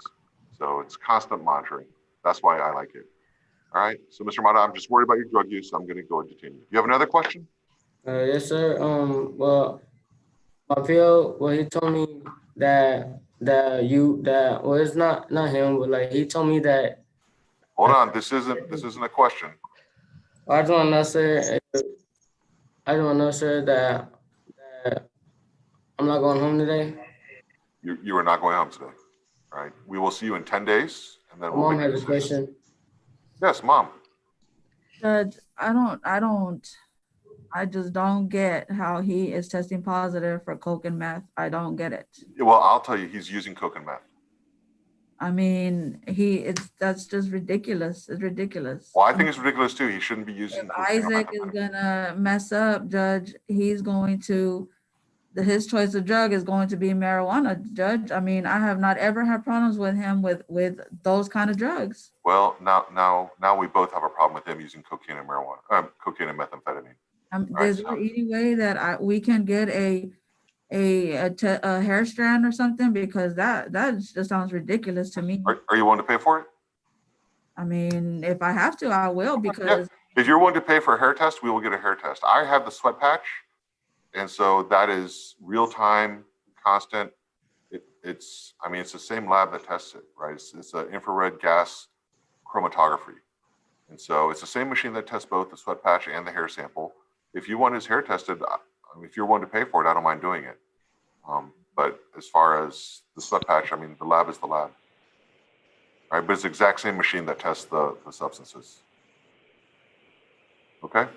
So it's constant monitoring. That's why I like it. All right. So Mr. Mata, I'm just worried about your drug use. I'm going to go and detain you. You have another question? Yes, sir. Well, my pill. Well, he told me that well, it's not him, but like he told me that. Hold on. This isn't a question. I just want to know, sir. I just want to know, sir, that I'm not going home today. You are not going home today. All right. We will see you in 10 days, and then My we'll mom make has a question. Yes, Mom. Judge, I just don't get how he is testing positive for coke and meth. I don't get it. Well, I'll tell you, he's using coke and meth. I mean, that's just ridiculous. It's ridiculous. Well, I think it's ridiculous too. He shouldn't be using If cocaine or Isaac is gonna mess up, Judge, his choice of drug is going to be marijuana, Judge. I mean, I have not ever had problems with him with those kind of drugs. Well, now we both have a problem with him using cocaine and marijuana, cocaine and methamphetamine. Is there any way that we can get a hair strand or something? Because that just sounds ridiculous to me. Are you willing to pay for it? I mean, if I have to, I will, because If you're willing to pay for a hair test, we will get a hair test. I have the sweat patch, and so that is real time, constant. It's the same lab that tests it, right? It's an infrared gas chromatography. And so it's the same machine that tests both the sweat patch and the hair sample. If you want his hair tested, if you're willing to pay for it, I don't mind doing it. But as far as the sweat patch, the lab is the lab. All right, but it's the exact same machine that tests the substances. Okay?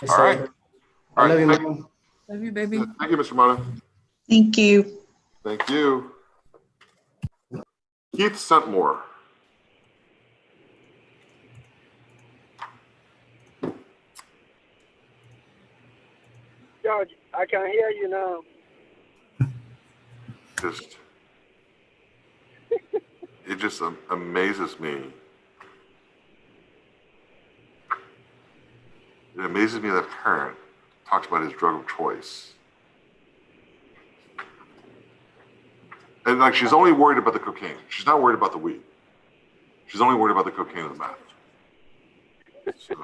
Yes, All sir. right. I love you, Mom. Love you, baby. Thank you, Mr. Mota. Thank you. Thank you. Keith Sentmore. Judge, I can hear you now. It just amazes me. It amazes me that a parent talks about his drug of choice. And like, she's only worried about the cocaine. She's not worried about the weed. She's only worried about the cocaine and the meth. So,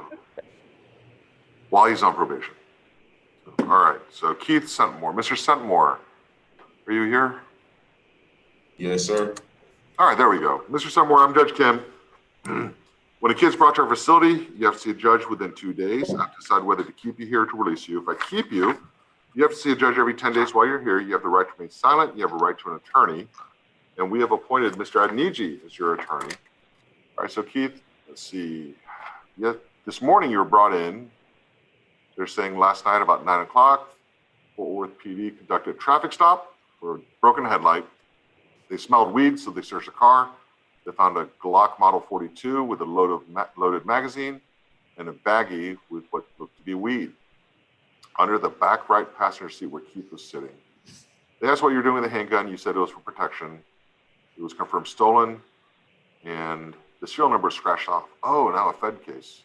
while he's on probation. So, all right, so Keith Sentmore. Mr. Sentmore, are you here? Yes, sir. All right, there we go. Mr. Sentmore, I'm Judge Kim. When a kid's brought to our facility, you have to see a judge within 2 days. I have to decide whether to keep you here or to release you. If I keep you, you have to see a judge every 10 days while you're here. You have the right to remain silent. You have a right to an attorney. And we have appointed Mr. Adniji as your attorney. All right, so Keith, let's see. Yeah, this morning you were brought in. They're saying last night about 9 o'clock, Fort Worth PD conducted a traffic stop for a broken headlight. They smelled weed, so they searched the car. They found a Glock Model 42 with a loaded magazine and a baggie with what looked to be weed under the back right passenger seat where Keith was sitting. They asked what you were doing with the handgun. You said it was for protection. It was confirmed stolen, and the serial number is scratched off. Oh, now a Fed case.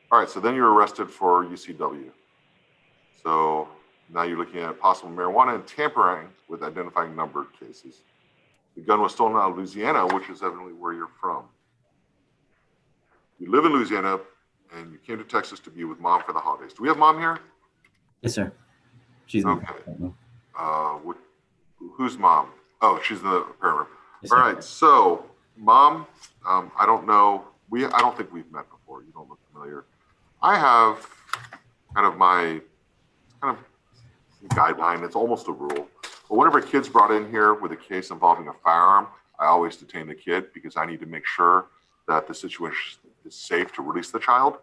All right, so then you're arrested for UCW. So now you're looking at possible marijuana and tampering with identifying numbered cases. The gun was stolen out of Louisiana, which is evidently where you're from. You live in Louisiana, and you came to Texas to be with Mom for the holidays. Do we have Mom here? Yes, sir. She's okay. Who's Mom? Oh, she's in the parent room. Yes, all sir. right, so Mom, I don't know. I don't think we've met before. You don't look familiar. I have kind of guideline. It's almost a rule. But whenever a kid's brought in here with a case involving a firearm, I always detain the kid because I need to make sure that the situation is safe to release the child.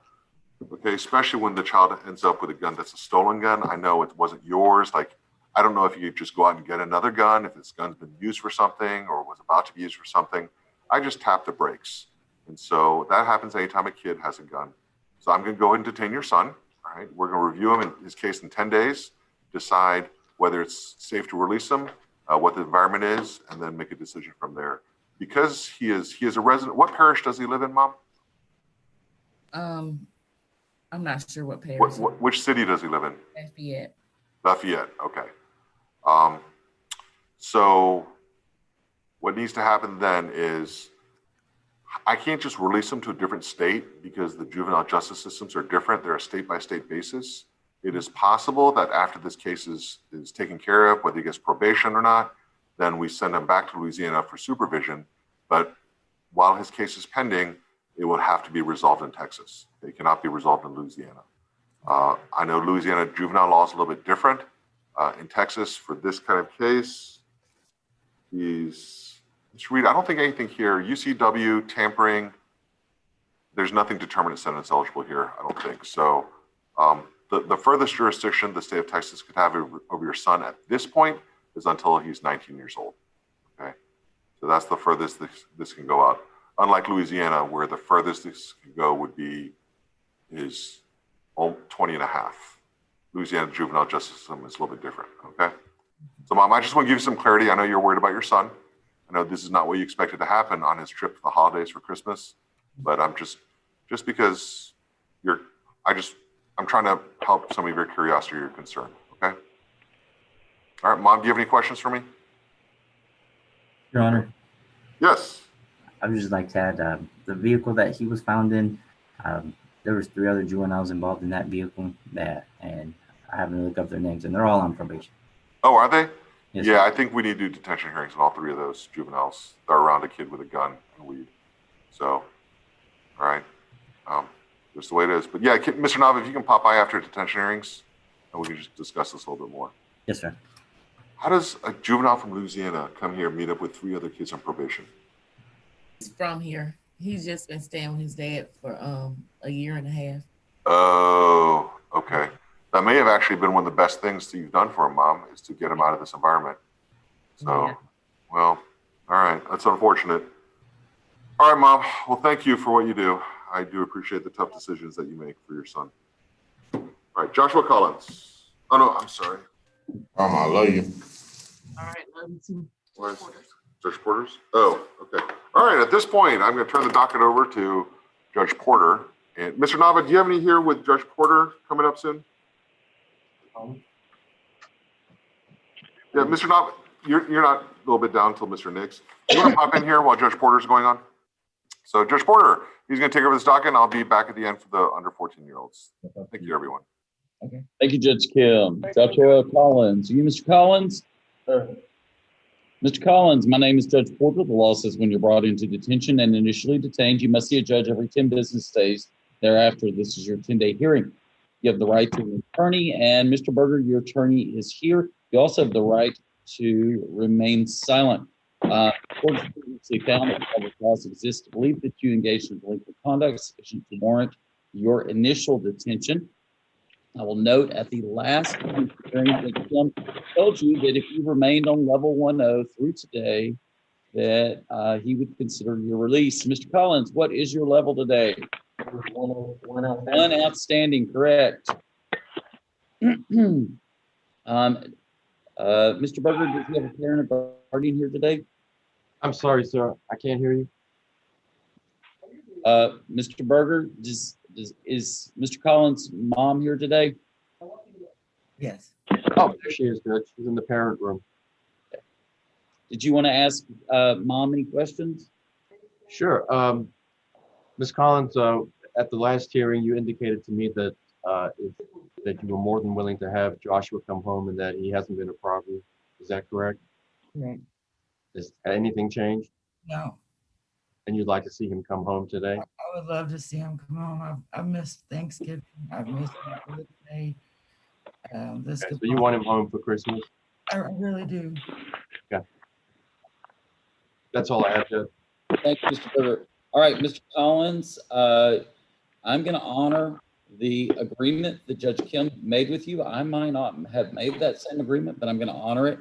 Okay, especially when the child ends up with a gun that's a stolen gun. I know it wasn't yours. Like, I don't know if you could just go out and get another gun, if this gun's been used for something or was about to be used for something. I just tap the brakes. And so that happens anytime a kid has a gun. So I'm going to go ahead and detain your son. All right. We're going to review him in his case in 10 days, decide whether it's safe to release him, what the environment is, and then make a decision from there. Because he is a resident. What parish does he live in, Mom? I'm not sure what parish. Which city does he live in? Lafayette. Lafayette. Okay. So what needs to happen then is I can't just release him to a different state because the juvenile justice systems are different. They're a state-by-state basis. It is possible that after this case is taken care of, whether he gets probation or not, then we send him back to Louisiana for supervision. But while his case is pending, it will have to be resolved in Texas. It cannot be resolved in Louisiana. I know Louisiana juvenile law is a little bit different. In Texas, for this kind of case, let's read, I don't think anything here, UCW, tampering, there's nothing determinate sentence eligible here, I don't think. So the furthest jurisdiction the state of Texas could have over your son at this point is until he's 19 years old, okay? So that's the furthest this can go out. Unlike Louisiana, where the furthest this can go would be his 20 and a half. Louisiana juvenile justice system is a little bit different, okay? So Mom, I just want to give you some clarity. I know you're worried about your son. I know this is not what you expected to happen on his trip for the holidays for Christmas, but I'm just because I'm trying to help some of your curiosity or your concern, okay? All right, Mom, do you have any questions for me? Your Honor. Yes. I would just like to add the vehicle that he was found in. There was 3 other juveniles involved in that vehicle, and I haven't looked up their names, and they're all on probation. Oh, are they? Yes, yeah, sir. I think we need to do detention hearings on all 3 of those juveniles that are around a kid with a gun and weed. So, all right, just the way it is. But yeah, Mr. Nava, if you can pop by after detention hearings, and we can just discuss this a little bit more. Yes, sir. How does a juvenile from Louisiana come here and meet up with 3 other kids on probation? He's from here. He's just been staying with his dad for a year and a half. Oh, okay. That may have actually been one of the best things that you've done for him, Mom, is to get him out of this environment. So, Yeah. well, all right. That's unfortunate. All right, Mom. Well, thank you for what you do. I do appreciate the tough decisions that you make for your son. All right, Joshua Collins. Oh, no, I'm sorry. I love you. All right, love you too. Where's Judge Porter's? Oh, okay. All right, at this point, I'm going to turn the docket over to Judge Porter. And Mr. Nava, do you have any here with Judge Porter coming up soon? Yeah, Mr. Nava, you're not a little bit down until Mr. Nix. You want to pop in here while Judge Porter's going on? So Judge Porter, he's going to take over this docket, and I'll be back at the end for the under 14-year-olds. Thank you, everyone. Okay. Thank you, Judge Kim. Joshua Collins. Are you Mr. Collins? Sure. Mr. Collins, my name is Judge Porter. The law says when you're brought into detention and initially detained, you must see a judge every 10 business days. Thereafter, this is your 10-day hearing. You have the right to an attorney, and Mr. Berger, your attorney is here. You also have the right to remain silent. Court found that probable cause exists to believe that you engaged in delinquent conduct sufficient to warrant your initial detention. I will note at the last hearing that Kim told you that if you remained on level 1.0 through today, that he would consider your release. Mr. Collins, what is your level today? One outstanding, correct. Mr. Berger, does you have a parent or guardian here today? I'm sorry, sir. I can't hear you. Mr. Berger, is Mr. Collins' mom here today? Yes. Oh, there she is, Judge. She's in the parent room. Did you want to ask mom any questions? Sure. Ms. Collins, at the last hearing, you indicated to me that that you were more than willing to have Joshua come home and that he hasn't been a problem. Is that correct? Right. Has anything changed? No. And you'd like to see him come home today? I would love to see him come home. I've missed Thanksgiving. I've missed my birthday. So you want him home for Christmas? I really do. Okay. That's all I have, Judge. Thank you, Mr. Berger. All right, Mr. Collins, I'm going to honor the agreement that Judge Kim made with you. I might not have made that same agreement, but I'm going to honor it.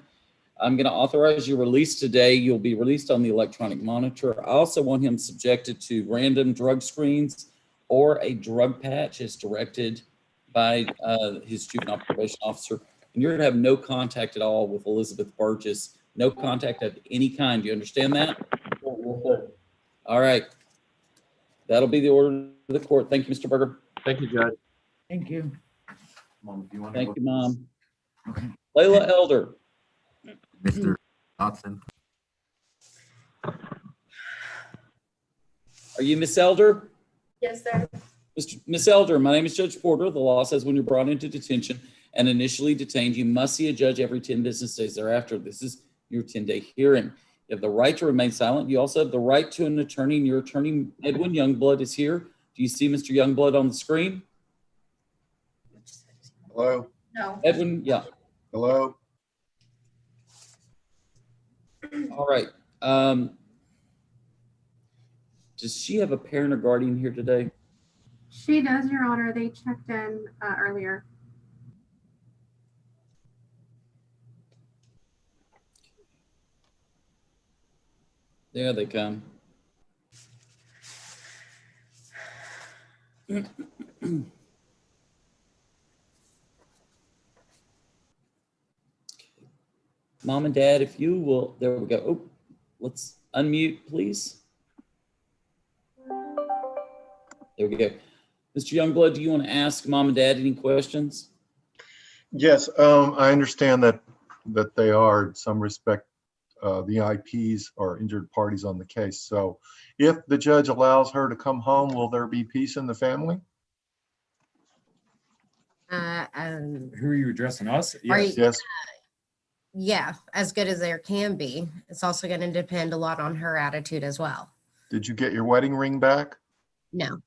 I'm going to authorize your release today. You'll be released on the electronic monitor. I also want him subjected to random drug screens or a drug patch as directed by his juvenile probation officer. And you're going to have no contact at all with Elizabeth Burgess. No contact of any kind. Do you understand that? All right. That'll be the order of the court. Thank you, Mr. Berger. Thank you, Judge. Thank you. Mom, do you want Thank you, Mom. Layla Elder. Mr. Dotson? Are you Miss Elder? Yes, sir. Miss Elder, my name is Judge Porter. The law says when you're brought into detention and initially detained, you must see a judge every 10 business days thereafter. This is your 10-day hearing. You have the right to remain silent. You also have the right to an attorney, and your attorney, Edwin Youngblood, is here. Do you see Mr. Youngblood on the screen? Hello? No. Edwin, yeah. Hello? All right. Does she have a parent or guardian here today? She does, Your Honor. They checked in earlier. There they come. Mom and Dad, if you will, there we go. Oh, let's unmute, please. There we go. Mr. Youngblood, do you want to ask Mom and Dad any questions? Yes, I understand that they are, in some respect, the IPs are injured parties on the case. So if the judge allows her to come home, will there be peace in the family? Who are you addressing, us? Yes. Yes. Yeah, as good as there can be. It's also going to depend a lot on her attitude as well. Did you get your wedding ring back? No,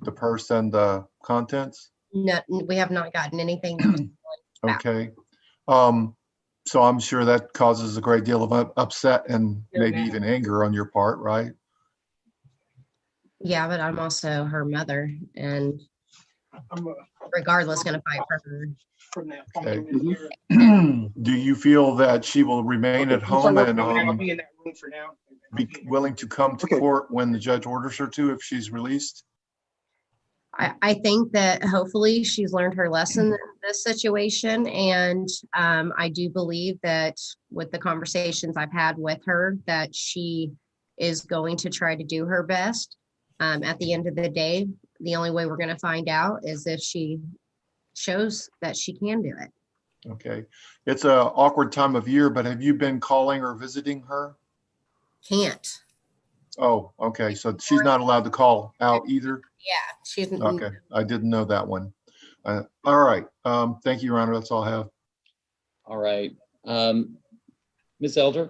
The purse and the contents? no, we have not gotten anything. back. Okay. So I'm sure that causes a great deal of upset and maybe even anger on your part, right? Yeah, but I'm also her mother, and regardless, going to fight for her. Okay. Do you feel that she will remain at home and I'll be in that room for now. be willing to come to court when the judge orders her to if she's released? I think that hopefully she's learned her lesson in this situation. And I do believe that with the conversations I've had with her, that she is going to try to do her best. At the end of the day, the only way we're going to find out is if she shows that she can do it. Okay. It's a awkward time of year, but have you been calling or visiting her? Can't. Oh, okay. So she's not allowed to call out either? Yeah, she's Okay. I didn't know that one. All right. Thank you, Your Honor. That's all I have. All right. Ms. Elder,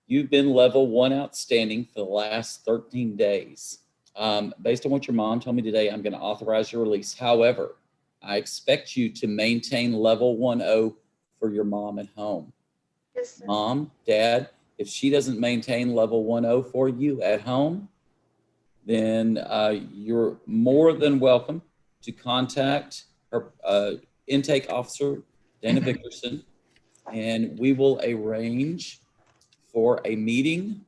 you've been level 1 outstanding for the last 13 days. Based on what your mom told me today, I'm going to authorize your release. However, I expect you to maintain level 1-0 for your mom at home. Yes, sir. Mom, Dad, if she doesn't maintain level 1-0 for you at home, then you're more than welcome to contact her intake officer, Dana Vickerson, and we will arrange for a meeting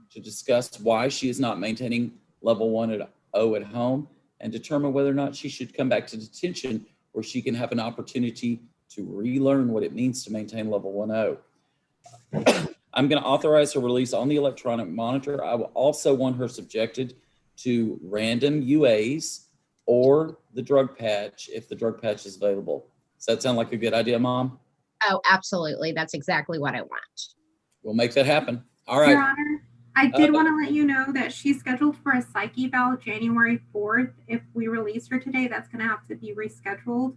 to discuss why she is not maintaining level 1-0 at home and determine whether or not she should come back to detention where she can have an opportunity to relearn what it means to maintain level 1-0. I'm going to authorize her release on the electronic monitor. I will also want her subjected to random UAs or the drug patch if the drug patch is available. Does that sound like a good idea, Mom? Oh, absolutely. That's exactly what I want. We'll make that happen. All right. Your Honor, I did want to let you know that she's scheduled for a psych eval January 4th. If we release her today, that's going to have to be rescheduled.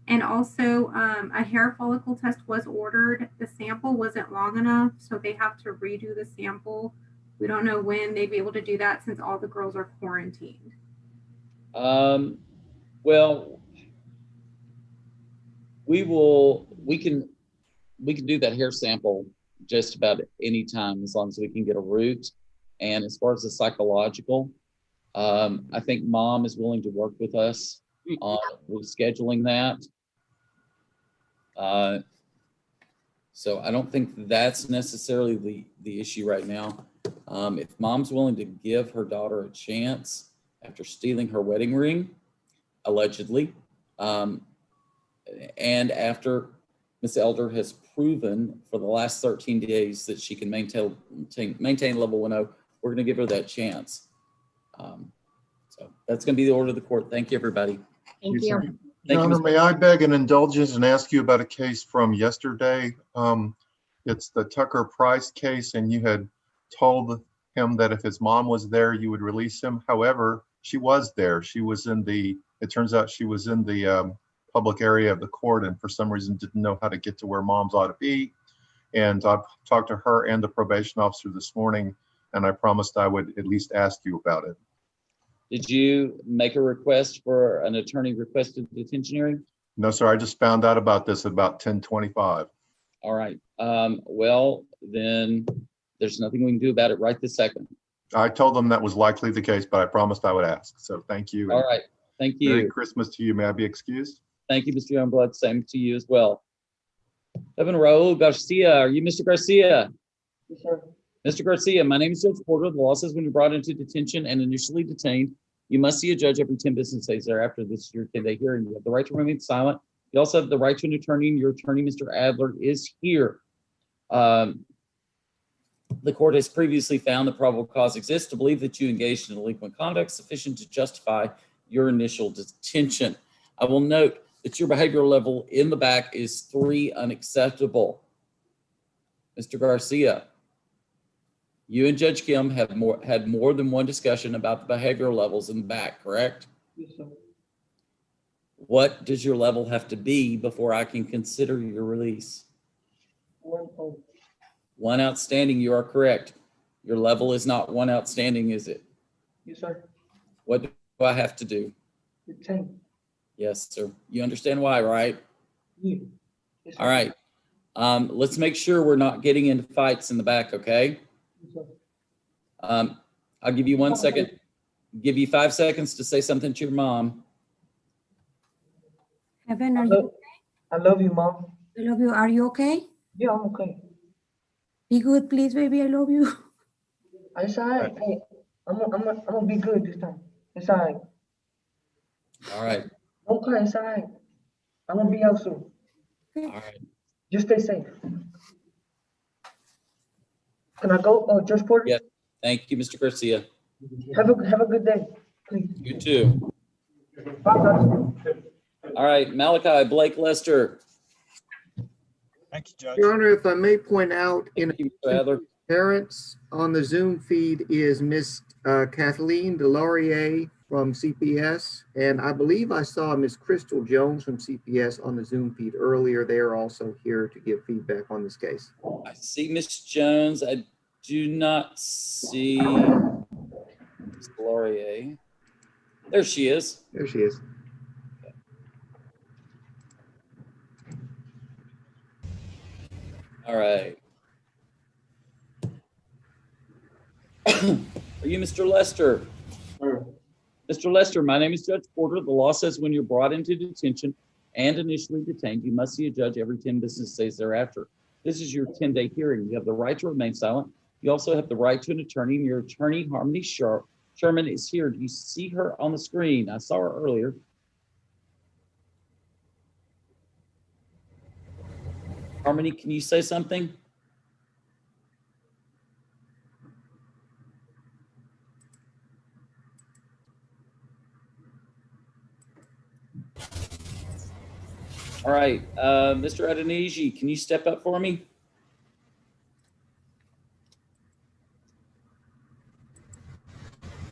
And also a hair follicle test was ordered. The sample wasn't long enough, so they have to redo the sample. We don't know when they'd be able to do that since all the girls are quarantined. Well, we can do that hair sample just about any time as long as we can get a root. And as far as the psychological, I think mom is willing to work with us on rescheduling that. So I don't think that's necessarily the issue right now. If mom's willing to give her daughter a chance after stealing her wedding ring, allegedly, and after Miss Elder has proven for the last 13 days that she can maintain level 1.0, we're going to give her that chance. So that's going to be the order of the court. Thank you, everybody. Thank Your you. Thank you, Honor, Ms. may I beg an indulgence and ask you about a case from yesterday? It's the Tucker Price case, and you had told him that if his mom was there, you would release him. However, she was there. She was in the, it turns out she was in the public area of the court, and for some reason didn't know how to get to where moms ought to be. And I've talked to her and the probation officer this morning, and I promised I would at least ask you about it. Did you make a request for an attorney requested detention hearing? No, sir, I just found out about this at about 10:25. All right. Well, then there's nothing we can do about it right this second. I told them that was likely the case, but I promised I would ask. So thank you. All right. Thank you. Merry Christmas to you. May I be excused? Thank you, Mr. Youngblood. Same to you as well. Evan Raul Garcia, are you Mr. Garcia? Yes, sir. Mr. Garcia, my name is Judge Porter. The law says when you're brought into detention and initially detained, you must see a judge every 10 business days thereafter. This is your 10-day hearing. You have the right to remain silent. You also have the right to an attorney, and your attorney, Mr. Adler, is here. The court has previously found that probable cause exists to believe that you engaged in delinquent conduct sufficient to justify your initial detention. I will note that your behavioral level in the back is 3 unacceptable. Mr. Garcia, you and Judge Kim have had more than one discussion about the behavioral levels in the back, correct? Yes, sir. What does your level have to be before I can consider your release? 1.0. 1 outstanding, you are correct. Your level is not 1 outstanding, is it? Yes, sir. What do I have to do? Detain. Yes, sir. You understand why, right? Yeah. Yes, sir. All right. Let's make sure we're not getting into fights in the back, okay? Yes, sir. I'll give you 1 second. Give you 5 seconds to say something to your mom. Evan, are you? I love you, Mom. I love you. Are you okay? Yeah, I'm okay. Be good, please, baby. I love you. It's all right. Hey, I'm gonna be good this time. It's all right. All right. Don't cry. It's all right. I'm gonna be out soon. All right. Just stay safe. Can I go, Judge Porter? Yes. Thank you, Mr. Garcia. Have a good day, please. You too. Bye, guys. All right, Malachi Blake Lester. Thank you, Judge. Your Honor, if I may point out, in Thank you, Mr. Adler. parents on the Zoom feed is Miss Kathleen Delorier from CPS, and I believe I saw Miss Crystal Jones from CPS on the Zoom feed earlier. They are also here to give feedback on this case. I see Miss Jones. I do not see Miss Laurier. There she is. There she is. All right. Are you Mr. Lester? Sure. Mr. Lester, my name is Judge Porter. The law says when you're brought into detention and initially detained, you must see a judge every 10 business days thereafter. This is your 10-day hearing. You have the right to remain silent. You also have the right to an attorney, and your attorney, Harmony Sherman, is here. Do you see her on the screen? I saw her earlier. Harmony, can you say something? All right, Mr. Adeniji, can you step up for me?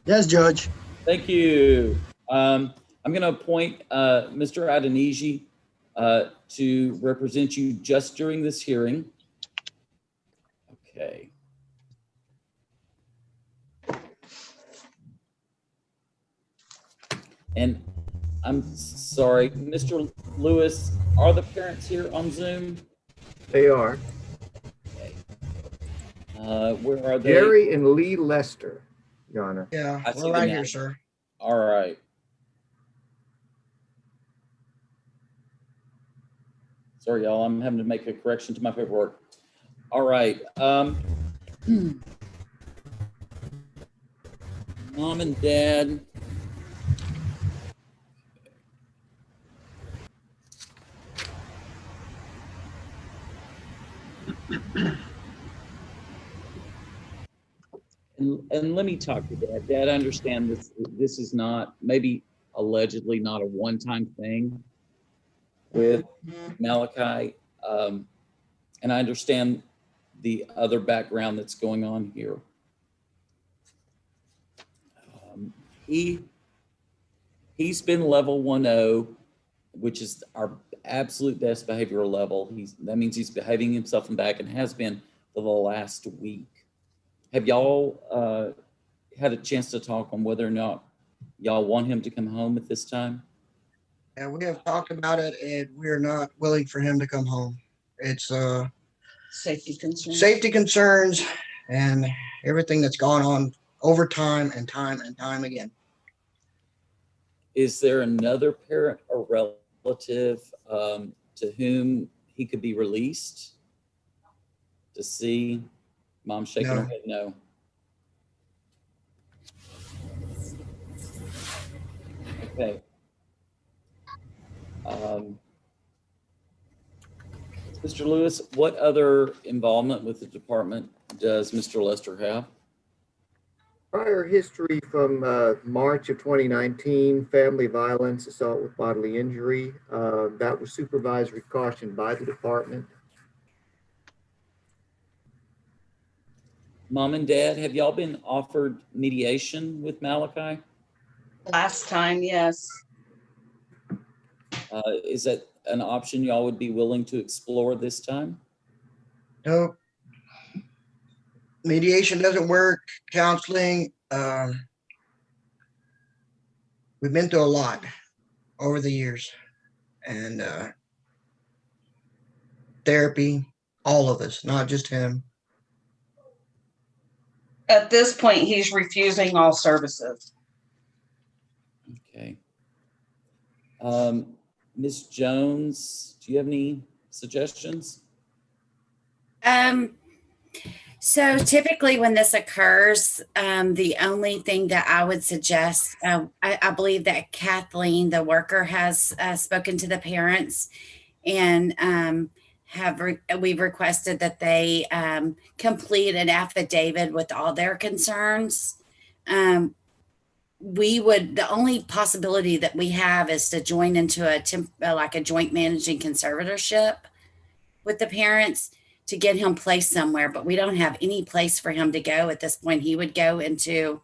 Yes, Judge. Thank you. I'm going to appoint Mr. Adeniji to represent you just during this hearing. Okay. And I'm sorry, Mr. Lewis, are the parents here on Zoom? They are. Okay. Where are they? Jerry and Lee Lester. Your Honor. Yeah, I see we're the right map. here, sir. All right. Sorry, y'all, I'm having to make a correction to my paperwork. All right. Mom and Dad. And let me talk to Dad. Dad, I understand this is not, maybe allegedly not a one-time thing with Malachi. And I understand the other background that's going on here. He's been level 1-0, which is our absolute best behavioral level. That means he's behaving himself and back and has been for the last week. Have y'all had a chance to talk on whether or not y'all want him to come home at this time? And we have talked about it, and we're not willing for him to come home. It's Safety concerns. safety concerns and everything that's gone on over time and time again. Is there another parent or relative to whom he could be released to see? Mom shaking her head no. Okay. Mr. Lewis, what other involvement with the department does Mr. Lester have? Prior history from March of 2019, family violence, assault with bodily injury. That was supervisory caution by the department. Mom and Dad, have y'all been offered mediation with Malachi? Last time, yes. Is that an option y'all would be willing to explore this time? Nope. Mediation doesn't work. Counseling. We've been through a lot over the years, and therapy, all of us, not just him. At this point, he's refusing all services. Okay. Ms. Jones, do you have any suggestions? So typically when this occurs, the only thing that I would suggest, I believe that Kathleen, the worker, has spoken to the parents and we've requested that they complete an affidavit with all their concerns. The only possibility that we have is to join into like a joint managing conservatorship with the parents to get him placed somewhere, but we don't have any place for him to go at this point. He would go into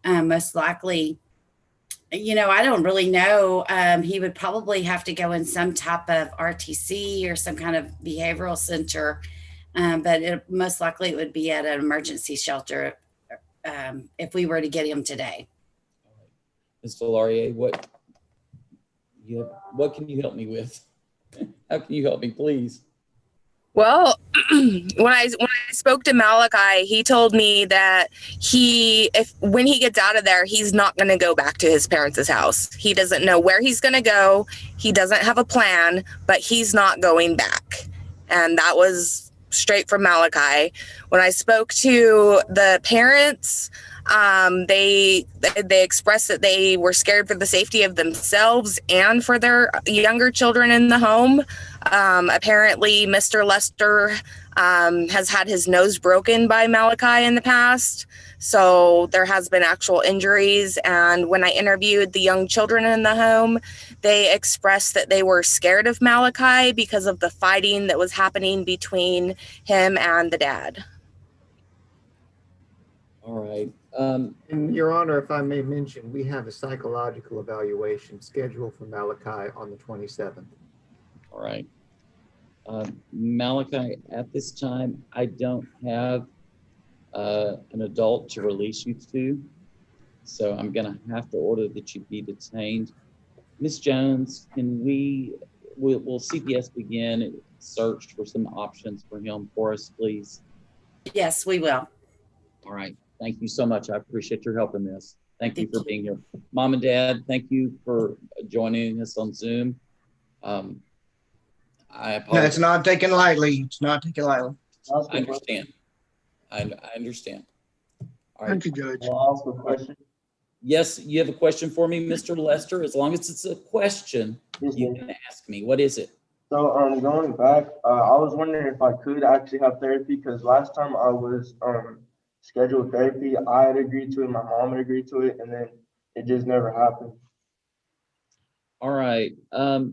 most likely, I don't really know. He would probably have to go in some type of RTC or some kind of behavioral center, but most likely it would be at an emergency shelter if we were to get him today. Ms. Laurier, what can you help me with? How can you help me, please? Well, when I spoke to Malachi, he told me that when he gets out of there, he's not going to go back to his parents' house. He doesn't know where he's going to go. He doesn't have a plan, but he's not going back. And that was straight from Malachi. When I spoke to the parents, they expressed that they were scared for the safety of themselves and for their younger children in the home. Apparently, Mr. Lester has had his nose broken by Malachi in the past, so there has been actual injuries. And when I interviewed the young children in the home, they expressed that they were scared of Malachi because of the fighting that was happening between him and the dad. All right. And Your Honor, if I may mention, we have a psychological evaluation scheduled for Malachi on the 27th. All right. Malachi, at this time, I don't have an adult to release you to, so I'm going to have to order that you be detained. Ms. Jones, will CPS begin a search for some options for him for us, please? Yes, we will. All right. Thank you so much. I appreciate your help in this. Thank you for being here. Mom and Dad, thank you for joining us on Zoom. I No, apologize. it's not taken lightly. It's not taken lightly. I understand. I understand. All right. Thank you, Judge. I'll ask a question. Yes, you have a question for me, Mr. Lester? As long as it's a question, you can ask me. What is it? So going back, I was wondering if I could actually have therapy, because last time I was scheduled therapy, I had agreed to it, my mom had agreed to it, and then it just never happened. All right. I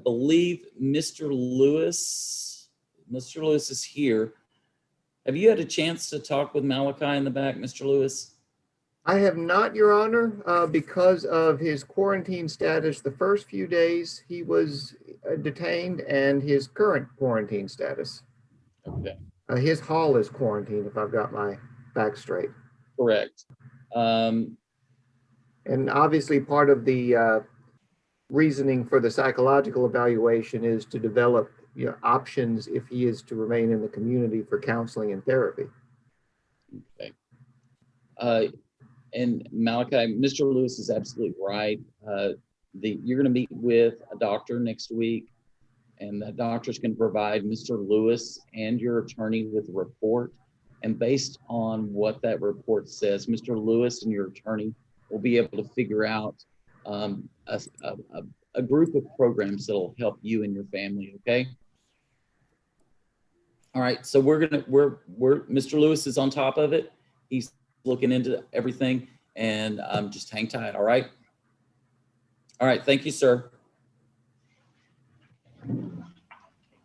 believe Mr. Lewis is here. Have you had a chance to talk with Malachi in the back, Mr. Lewis? I have not, Your Honor, because of his quarantine status. The first few days he was detained, and his current quarantine status. Okay. His hall is quarantined, if I've got my facts straight. Correct. And obviously part of the reasoning for the psychological evaluation is to develop options if he is to remain in the community for counseling and therapy. Okay. And Malachi, Mr. Lewis is absolutely right. You're going to meet with a doctor next week, and that doctor's going to provide Mr. Lewis and your attorney with a report. And based on what that report says, Mr. Lewis and your attorney will be able to figure out a group of programs that will help you and your family. Okay. All right. So Mr. Lewis is on top of it. He's looking into everything, and just hang tight. All right. All right. Thank you, sir.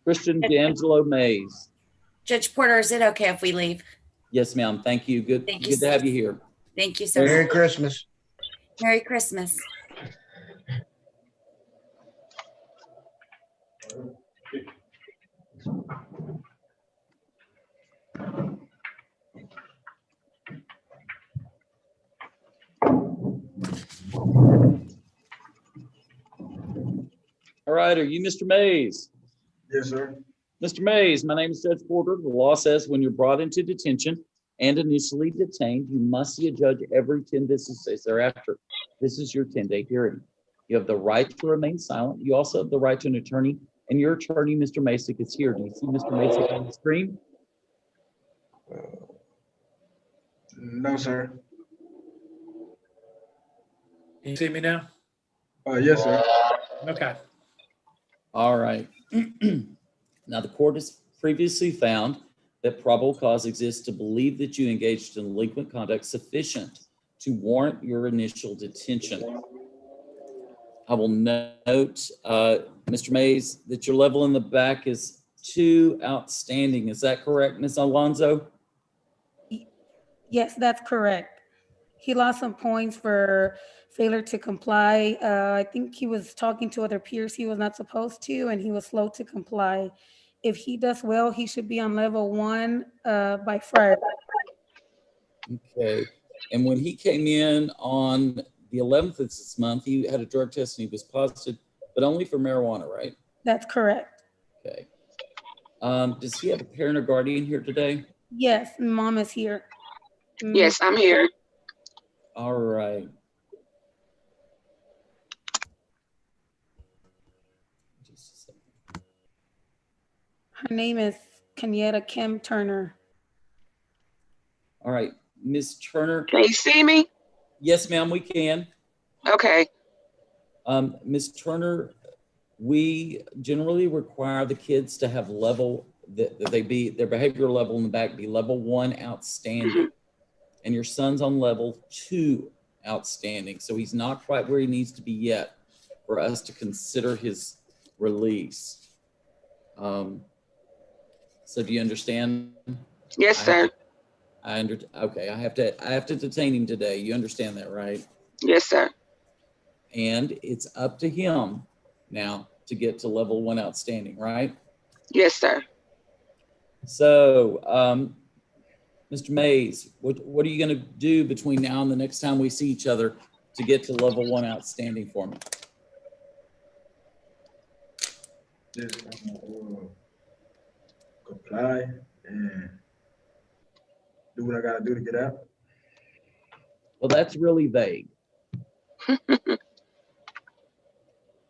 Christian D'Angelo Mays. Judge Porter, is it okay if we leave? Yes, ma'am. Thank you. Good to have you here. Thank you so much. Merry Christmas. Merry Christmas. All right. Are you Mr. Mays? Yes, sir. Mr. Mays, my name is Judge Porter. The law says when you're brought into detention and initially detained, you must see a judge every 10 business days thereafter. This is your 10-day hearing. You have the right to remain silent. You also have the right to an attorney, and your attorney, Mr. Masick, is here. Do you see Mr. Masick on the screen? No, sir. Can you see me now? Yes, sir. Okay. All right. Now, the court has previously found that probable cause exists to believe that you engaged in delinquent conduct sufficient to warrant your initial detention. I will note, Mr. Mays, that your level in the back is 2 outstanding. Is that correct, Ms. Alonzo? Yes, that's correct. He lost some points for failure to comply. I think he was talking to other peers he was not supposed to, and he was slow to comply. If he does well, he should be on level 1 by Friday. Okay. And when he came in on the 11th of this month, he had a drug test and he was positive, but only for marijuana, right? That's correct. Okay. Does he have a parent or guardian here today? Yes, mom is here. Yes, I'm here. All right. Her name is Kenyatta Kim Turner. All right. Ms. Turner. Can you see me? Yes, ma'am, we can. Okay. Ms. Turner, we generally require the kids to have level, that they be, their behavioral level in the back be level 1 outstanding. And your son's on level 2 outstanding. So he's not quite where he needs to be yet for us to consider his release. So do you understand? Yes, sir. Okay, I have to detain him today. You understand that, right? Yes, sir. And it's up to him now to get to level 1 outstanding, right? Yes, sir. So, Mr. Mays, what are you going to do between now and the next time we see each other to get to level 1 outstanding for me? Just comply and do what I gotta do to get out. Well, that's really vague.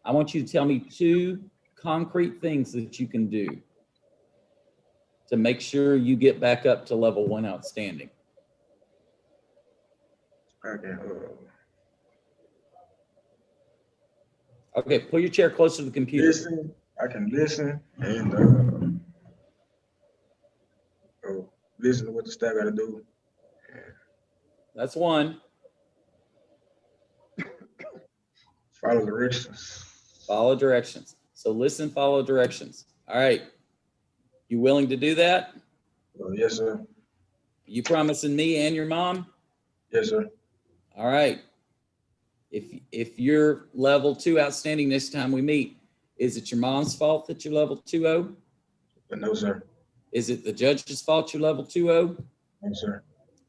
I want you to tell me 2 concrete things that you can do to make sure you get back up to level 1 outstanding. Okay. Okay, pull your chair closer to the computer. Listen. I can listen and listen to what the staff gotta do. That's 1. Follow directions. Follow directions. So listen, follow directions. All right. You willing to do that? Yes, sir. You promising me and your mom? Yes, sir. All right. If you're level 2 outstanding next time we meet, is it your mom's fault that you're level 2-0? No, sir. Is it the judge's fault you're level 2-0? No, sir.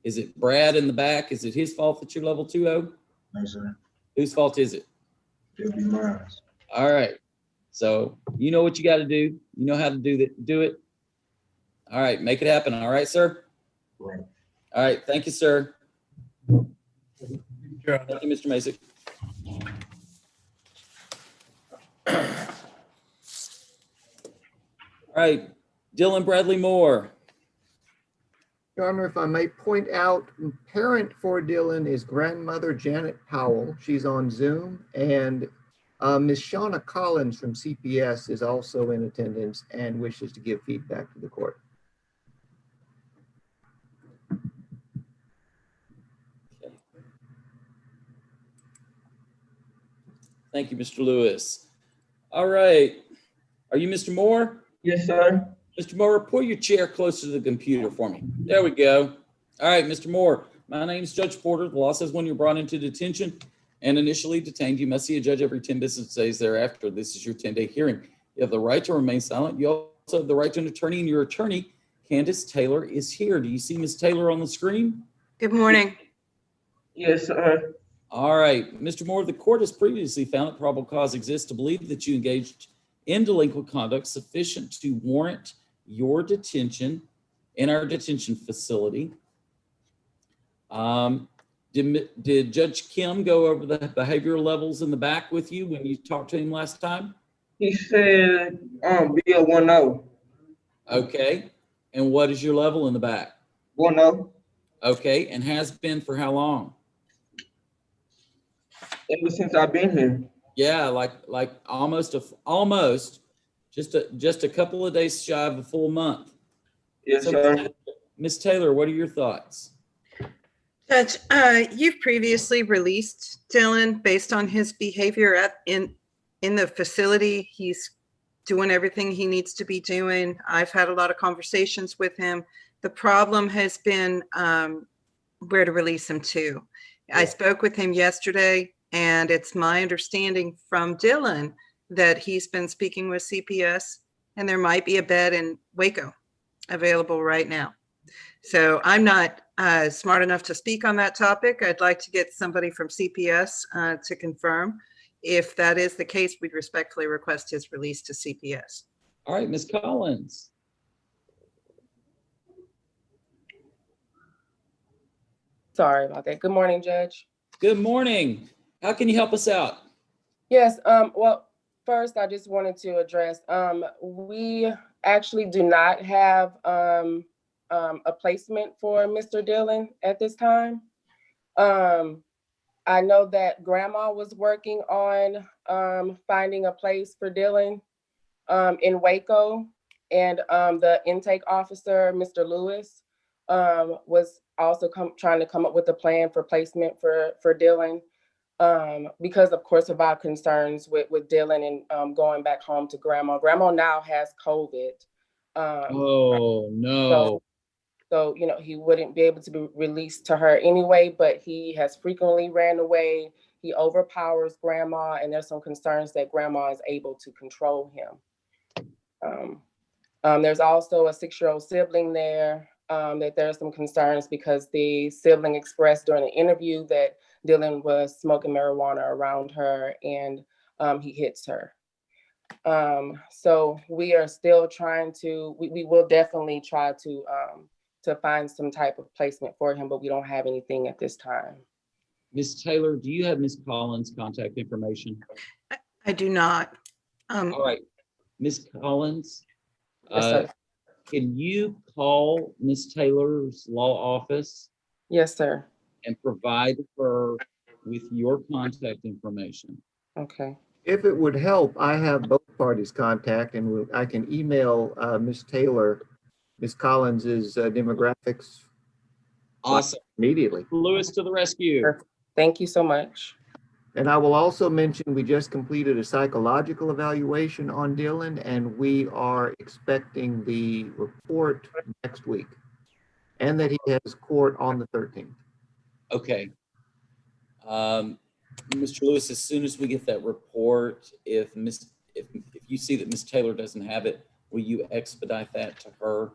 Is it Brad in the back? Is it his fault that you're level 2-0? No, sir. Whose fault is it? It'll be mine. All right. So you know what you got to do. You know how to do it. All right. Make it happen. All right, sir? Right. All right. Thank you, sir. Sure. Thank you, Mr. Mason. All right. Dylan Bradley Moore. Your Honor, if I may point out, parent for Dylan is grandmother Janet Powell. She's on Zoom, and Ms. Shauna Collins from CPS is also in attendance and wishes to give feedback to the court. Okay. Thank you, Mr. Lewis. All right. Are you Mr. Moore? Yes, sir. Mr. Moore, pull your chair closer to the computer for me. There we go. All right, Mr. Moore, my name is Judge Porter. The law says when you're brought into detention and initially detained, you must see a judge every 10 business days thereafter. This is your 10-day hearing. You have the right to remain silent. You also have the right to an attorney, and your attorney, Candace Taylor, is here. Do you see Ms. Taylor on the screen? Good morning. Yes, sir. All right, Mr. Moore, the court has previously found that probable cause exists to believe that you engaged in delinquent conduct sufficient to warrant your detention in our detention facility. Did Judge Kim go over the behavioral levels in the back with you when you talked to him last time? He said be a 1-0. Okay, and what is your level in the back? 1-0. Okay, and has been for how long? Ever since I've been here. Yeah, like almost just a couple of days shy of a full month. Yes, sir. Ms. Taylor, what are your thoughts? Judge, you've previously released Dylan based on his behavior in the facility. He's doing everything he needs to be doing. I've had a lot of conversations with him. The problem has been where to release him to. I spoke with him yesterday, and it's my understanding from Dylan that he's been speaking with CPS, and there might be a bed in Waco available right now. So I'm not smart enough to speak on that topic. I'd like to get somebody from CPS to confirm. If that is the case, we'd respectfully request his release to CPS. All right, Ms. Collins. Sorry about that. Good morning, Judge. Good morning. How can you help us out? Yes, well, first I just wanted to address, we actually do not have a placement for Mr. Dillon at this time. I know that Grandma was working on finding a place for Dillon in Waco, and the intake officer, Mr. Lewis, was also trying to come up with a plan for placement for Dillon, because of course of our concerns with Dillon and going back home to Grandma. Grandma now has COVID. Oh no. So, you know, he wouldn't be able to be released to her anyway, but he has frequently ran away. He overpowers Grandma, and there's some concerns that Grandma is able to control him. There's also a 6-year-old sibling there, that there's some concerns because the sibling expressed during the interview that Dillon was smoking marijuana around her, and he hits her. So we are still trying to, we will definitely try to to find some type of placement for him, but we don't have anything at this time. Ms. Taylor, do you have Ms. Collins' contact information? I do not. All right, Ms. Collins, Yes, sir. can you call Ms. Taylor's law office? Yes, sir. And provide her with your contact information? Okay. If it would help, I have both parties' contact and I can email Ms. Taylor, Ms. Collins's demographics. Awesome. Immediately. Lewis to the rescue. Perfect. Thank you so much. And I will also mention, we just completed a psychological evaluation on Dylan and we are expecting the report next week. And that he has court on the 13th. Okay. Mr. Lewis, as soon as we get that report, if you see that Ms. Taylor doesn't have it, will you expedite that to her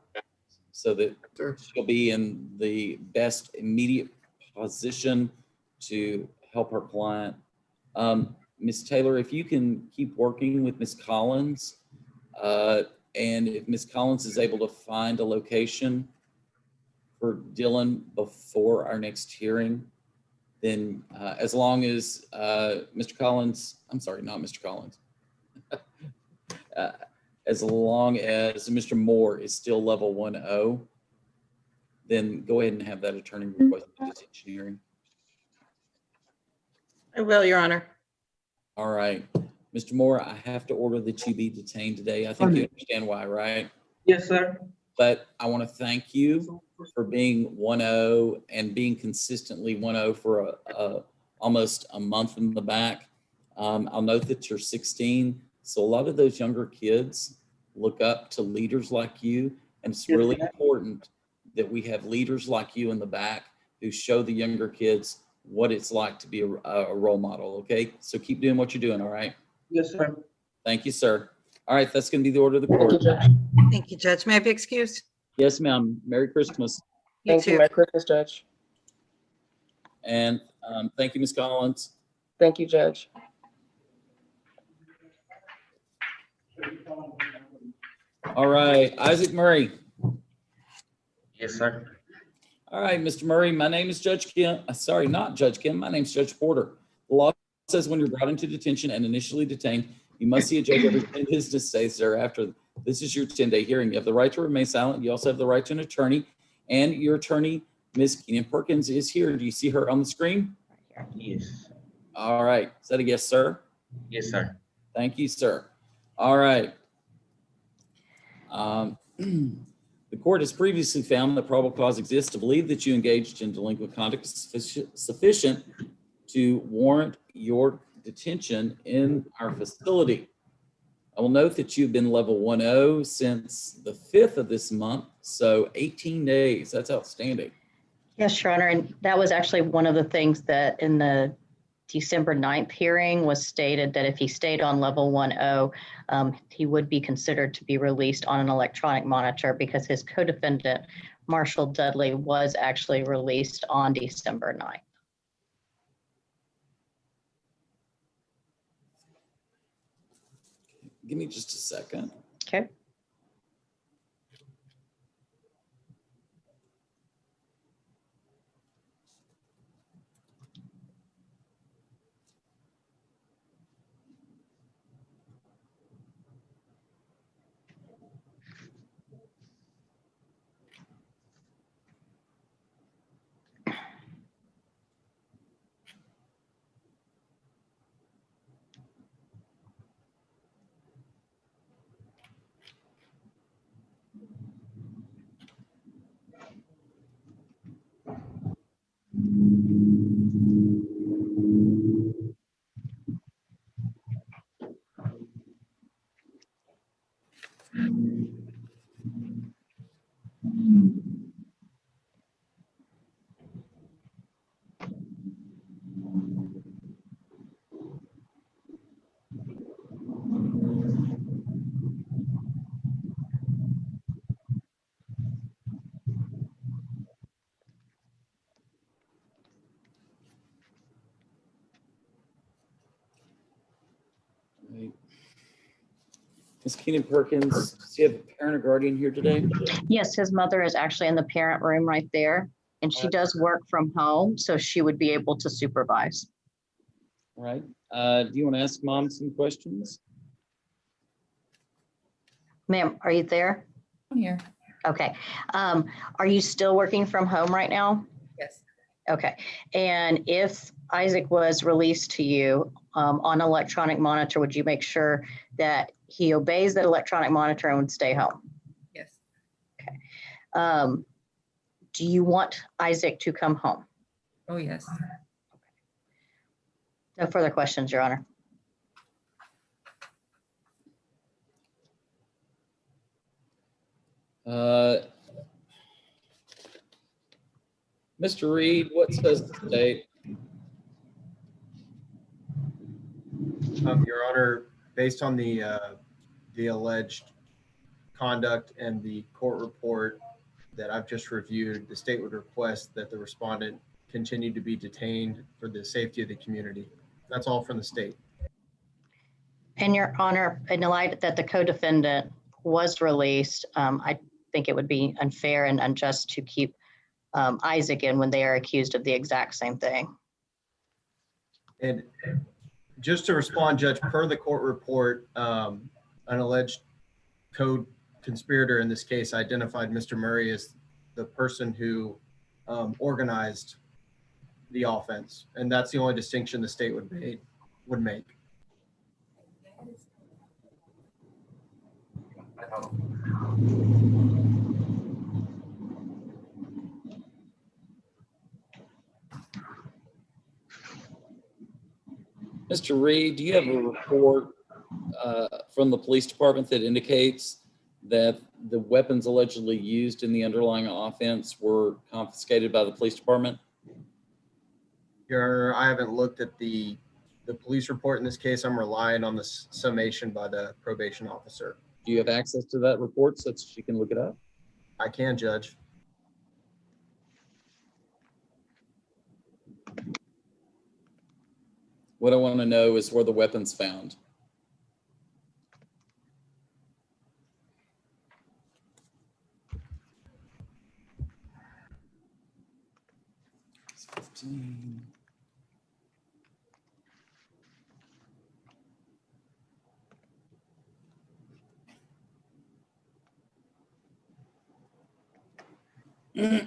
so that she'll be in the best immediate position to help her client? Ms. Taylor, if you can keep working with Ms. Collins, and if Ms. Collins is able to find a location for Dylan before our next hearing, then as long as Mr. Collins, I'm sorry, not Mr. Collins, as long as Mr. Moore is still level 1-0, then go ahead and have that attorney request the detention hearing. I will, Your Honor. All right. Mr. Moore, I have to order that you be detained today. I think you understand why, right? Yes, sir. But I want to thank you for being 1-0 and being consistently 1-0 for almost a month in the back. I'll note that you're 16. So a lot of those younger kids look up to leaders like you. And it's really important that we have leaders like you in the back who show the younger kids what it's like to be a role model. Okay. So keep doing what you're doing. All right. Yes, sir. Thank you, sir. All right. That's going to be the order of the Thank you, court. Judge. Thank you, Judge. May I be excused? Yes, ma'am. Merry Christmas. Thank you, Merry Christmas, Judge. And thank you, Ms. Collins. Thank you, Judge. All right, Isaac Murray. Yes, sir. All right, Mr. Murray, my name is Judge Kim. Sorry, not Judge Kim. My name is Judge Porter. The law says when you're brought into detention and initially detained, you must see a judge every 10 business days thereafter. This is your 10-day hearing. You have the right to remain silent. You also have the right to an attorney. And your attorney, Ms. Keenan Perkins, is here. Do you see her on the screen? Yes. All right. Is that a yes, sir? Yes, sir. Thank you, sir. All right. The court has previously found that probable cause exists to believe that you engaged in delinquent conduct sufficient to warrant your detention in our facility. I will note that you've been level 1-0 since the 5th of this month, so 18 days. That's outstanding. Yes, Your Honor, and that was actually one of the things that in the December 9th hearing was stated that if he stayed on level 1-0, he would be considered to be released on an electronic monitor because his co-defendant, Marshall Dudley, was actually released on December 9th. Give me just a second. Okay. Ms. Keenan Perkins, does he have a parent or guardian here today? Yes, his mother is actually in the parent room right there, and she does work from home, so she would be able to supervise. All right. Do you want to ask mom some questions? Ma'am, are you there? I'm here. Okay. Are you still working from home right now? Yes. Okay. And if Isaac was released to you on electronic monitor, would you make sure that he obeys that electronic monitor and would stay home? Yes. Okay. Do you want Isaac to come home? Oh, yes. No further questions, Your Honor. Mr. Reed, what says the state? Your Honor, based on the alleged conduct and the court report that I've just reviewed, the state would request that the respondent continue to be detained for the safety of the community. That's all from the state. And Your Honor, in the light that the co-defendant was released, I think it would be unfair and unjust to keep Isaac in when they are accused of the exact same thing. And just to respond, Judge, per the court report, an alleged co-conspirator in this case identified Mr. Murray as the person who organized the offense. And that's the only distinction the state would make. Mr. Reed, do you have a report from the police department that indicates that the weapons allegedly used in the underlying offense were confiscated by the police department? Your Honor, I haven't looked at the police report in this case. I'm relying on the summation by the probation officer. Do you have access to that report so that she can look it up? I can, Judge. What I want to know is where the weapons found. It's 15. I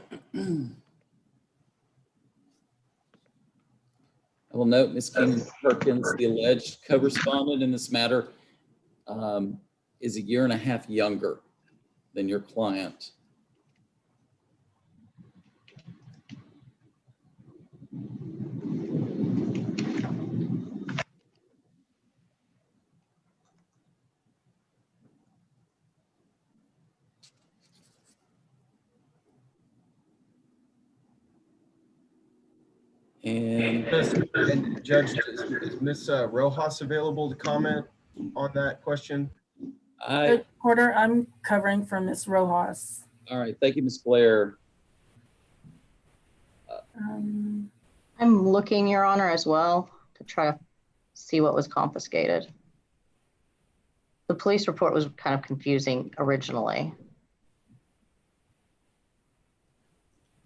will note, Ms. Keenan Perkins, the alleged co-respondent in this matter, is a year and a half younger than your client. And Judge, is Ms. Rojas available to comment on that question? Porter, I'm covering for Ms. Rojas. All right, thank you, Ms. Blair. I'm looking, Your Honor, as well to try to see what was confiscated. The police report was kind of confusing originally.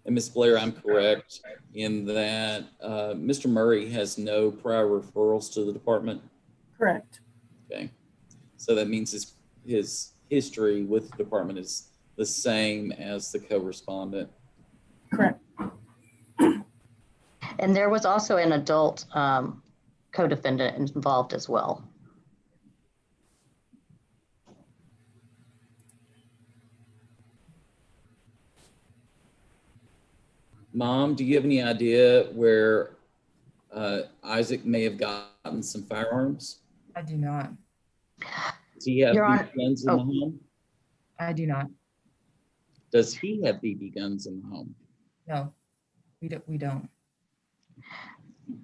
And Ms. Blair, I'm correct in that Mr. Murray has no prior referrals to the department? Correct. Okay, so that means his history with the department is the same as the co-respondent? Correct. And there was also an adult co-defendant involved as well. Mom, do you have any idea where Isaac may have gotten some firearms? I do not. Does he have Your BB Honor, guns in the home? I do not. Does he have BB guns in the home? No, we don't.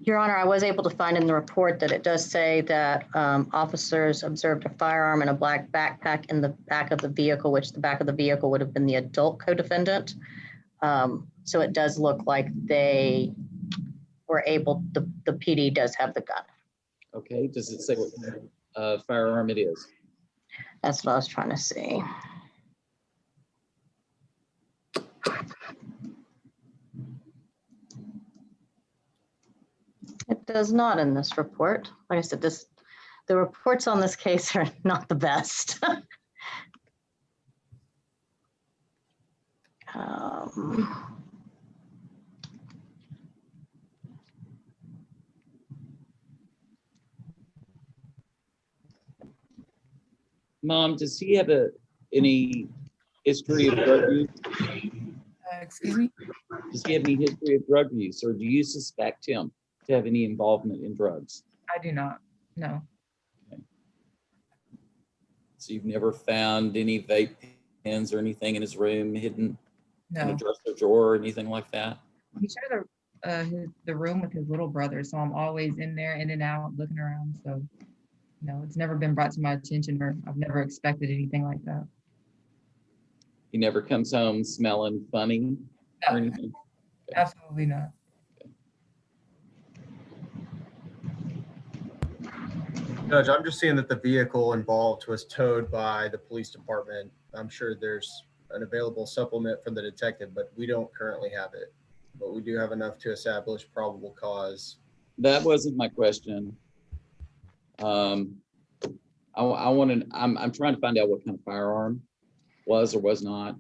Your Honor, I was able to find in the report that it does say that officers observed a firearm and a black backpack in the back of the vehicle, which the back of the vehicle would have been the adult co-defendant. So it does look like they were able, the PD does have the gun. Okay, does it say what firearm it is? That's what I was trying to see. It does not in this report. Like I said, the reports on this case are not the best. Mom, does he have any history of drug use? Excuse me? Does he have any history of drug use, or do you suspect him to have any involvement in drugs? I do not. No. Okay. So you've never found any vape pens or anything in his room hidden in a No. dresser drawer or anything like that? He shares the room with his little brother, so I'm always in there, in and out, looking around. So, no, it's never been brought to my attention, or I've never expected anything like that. He never comes home smelling funny or anything? Okay. Absolutely not. Judge, I'm just seeing that the vehicle involved was towed by the police department. I'm sure there's an available supplement from the detective, but we don't currently have it. But we do have enough to establish probable cause. That wasn't my question. I'm trying to find out what kind of firearm was or was not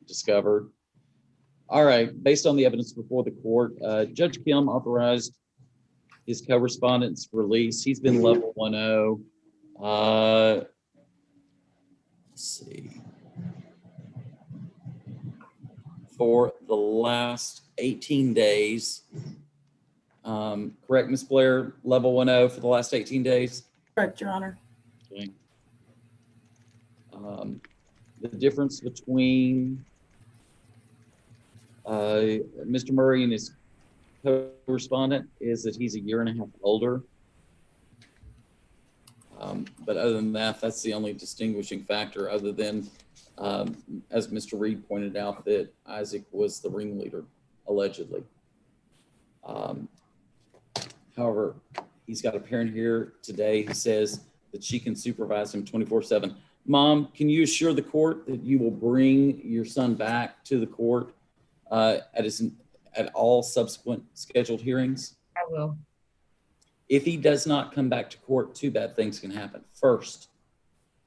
discovered. All right, based on the evidence before the court, Judge Kim authorized his co-respondent's release. He's been level 1-0. Let's see. For the last 18 days. Correct, Ms. Blair, level 1-0 for the last 18 days? Correct, Your Honor. Okay. The difference between Mr. Murray and his co-respondent is that he's a year and a half older. But other than that, that's the only distinguishing factor, other than, as Mr. Reed pointed out, that Isaac was the ringleader, allegedly. However, he's got a parent here today who says that she can supervise him 24/7. Mom, can you assure the court that you will bring your son back to the court at all subsequent scheduled hearings? I will. If he does not come back to court, two bad things can happen. First,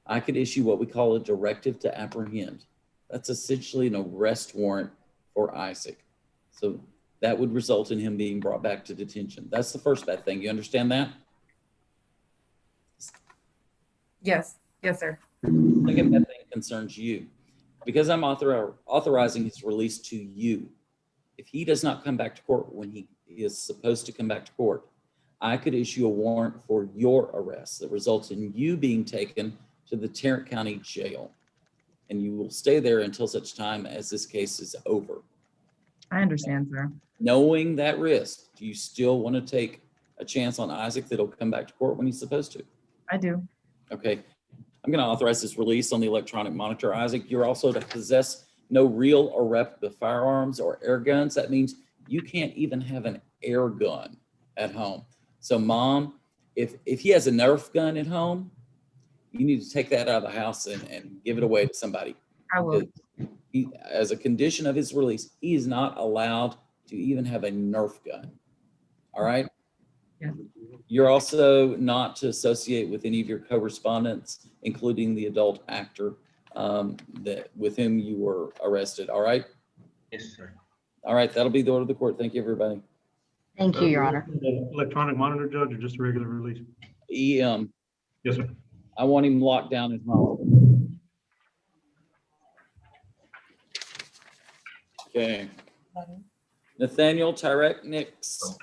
I could issue what we call a directive to apprehend. That's essentially an arrest warrant for Isaac. So that would result in him being brought back to detention. That's the first bad thing. You understand that? Yes. Yes, sir. The second bad thing concerns you. Because I'm authorizing his release to you, if he does not come back to court when he is supposed to come back to court, I could issue a warrant for your arrest that results in you being taken to the Tarrant County Jail. And you will stay there until such time as this case is over. I understand, sir. Knowing that risk, do you still want to take a chance on Isaac that'll come back to court when he's supposed to? I do. Okay. I'm going to authorize this release on the electronic monitor. Isaac, you're also to possess no real or replica firearms or air guns. That means you can't even have an air gun at home. So Mom, if he has a Nerf gun at home, you need to take that out of the house and give it away to somebody. I will. As a condition of his release, he is not allowed to even have a Nerf gun. All right? Yeah. You're also not to associate with any of your co-respondents, including the adult actor with whom you were arrested. All right? Yes, sir. All right. That'll be the order of the court. Thank you, everybody. Thank you, Your Honor. Electronic monitor, Judge, or just a regular release? EM. Yes, sir. I want him locked down at home. Okay. Nathaniel Tyrek Nix.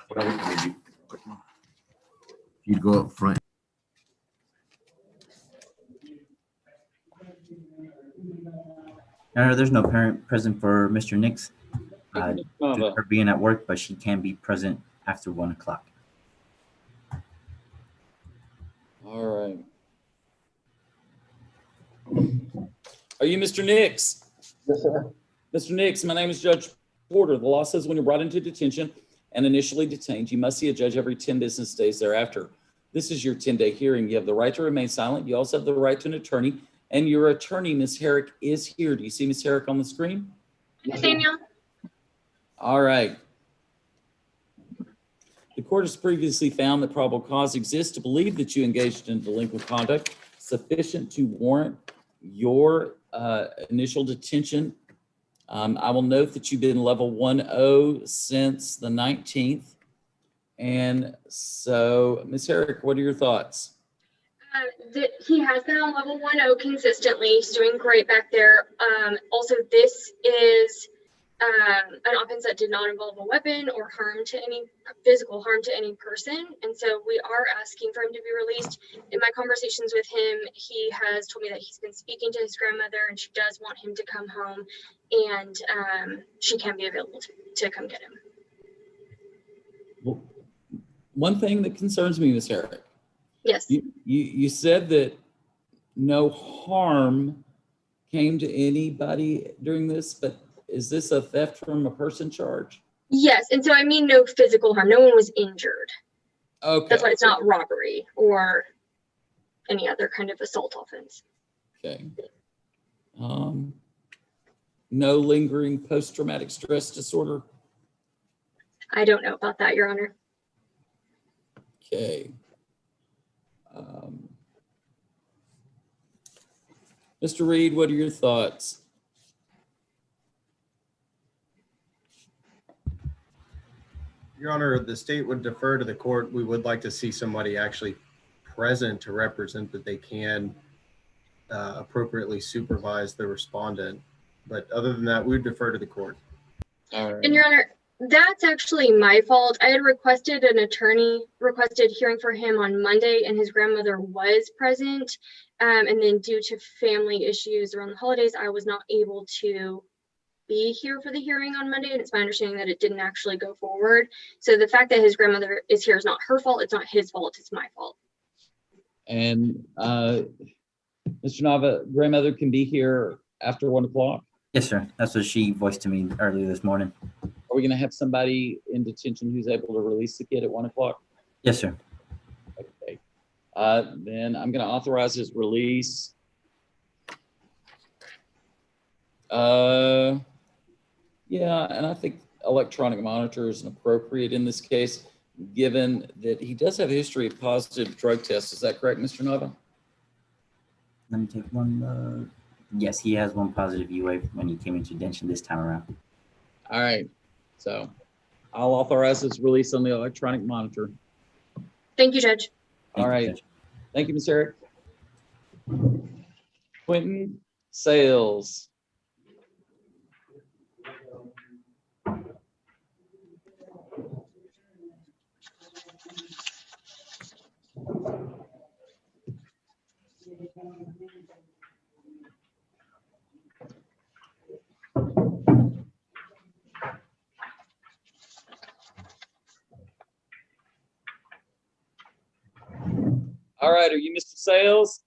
You go up front. There's no parent present for Mr. Nix. Due to her being at work, but she can be present after 1 o'clock. All right. Are you Mr. Nix? Yes, sir. Mr. Nix, my name is Judge Porter. The law says when you're brought into detention and initially detained, you must see a judge every 10 business days thereafter. This is your 10-day hearing. You have the right to remain silent. You also have the right to an attorney and your attorney, Ms. Herrick, is here. Do you see Ms. Herrick on the screen? Yes, Daniel. All right. The court has previously found that probable cause exists to believe that you engaged in delinquent conduct sufficient to warrant your initial detention. I will note that you've been level 1O since the 19th. And so, Ms. Herrick, what are your thoughts? He has been on level 1O consistently. He's doing great back there. Also, this is an offense that did not involve a weapon or physical harm to any person. And so we are asking for him to be released. In my conversations with him, he has told me that he's been speaking to his grandmother and she does want him to come home, and she can be available to come get him. Well, one thing that concerns me, Ms. Herrick. Yes. You said that no harm came to anybody during this, but is this a theft from a person charge? Yes, and so I mean no physical harm. No one was injured. Okay. That's why it's not robbery or any other kind of assault offense. Okay. No lingering post-traumatic stress disorder? I don't know about that, Your Honor. Okay. Mr. Reed, what are your thoughts? Your Honor, the state would defer to the court. We would like to see somebody actually present to represent that they can appropriately supervise the respondent. But other than that, we would defer to the court. All right. And Your Honor, that's actually my fault. I had requested an attorney, requested hearing for him on Monday, and his grandmother was present. And then due to family issues around the holidays, I was not able to be here for the hearing on Monday, and it's my understanding that it didn't actually go forward. So the fact that his grandmother is here is not her fault. It's not his fault. It's my fault. And Mr. Nava, grandmother can be here after 1 o'clock? Yes, sir. That's what she voiced to me earlier this morning. Are we going to have somebody in detention who's able to release the kid at 1 o'clock? Yes, sir. Okay. Then I'm going to authorize his release. Yeah, and I think electronic monitor is appropriate in this case, given that he does have a history of positive drug tests. Is that correct, Mr. Nava? Let me take one look. Yes, he has one positive UA when he came into detention this time around. All right. So I'll authorize his release on the electronic monitor. Thank you, Judge. All right. Thank you, Ms. Herrick. Quentin Sales. All right, are you Mr. Sales?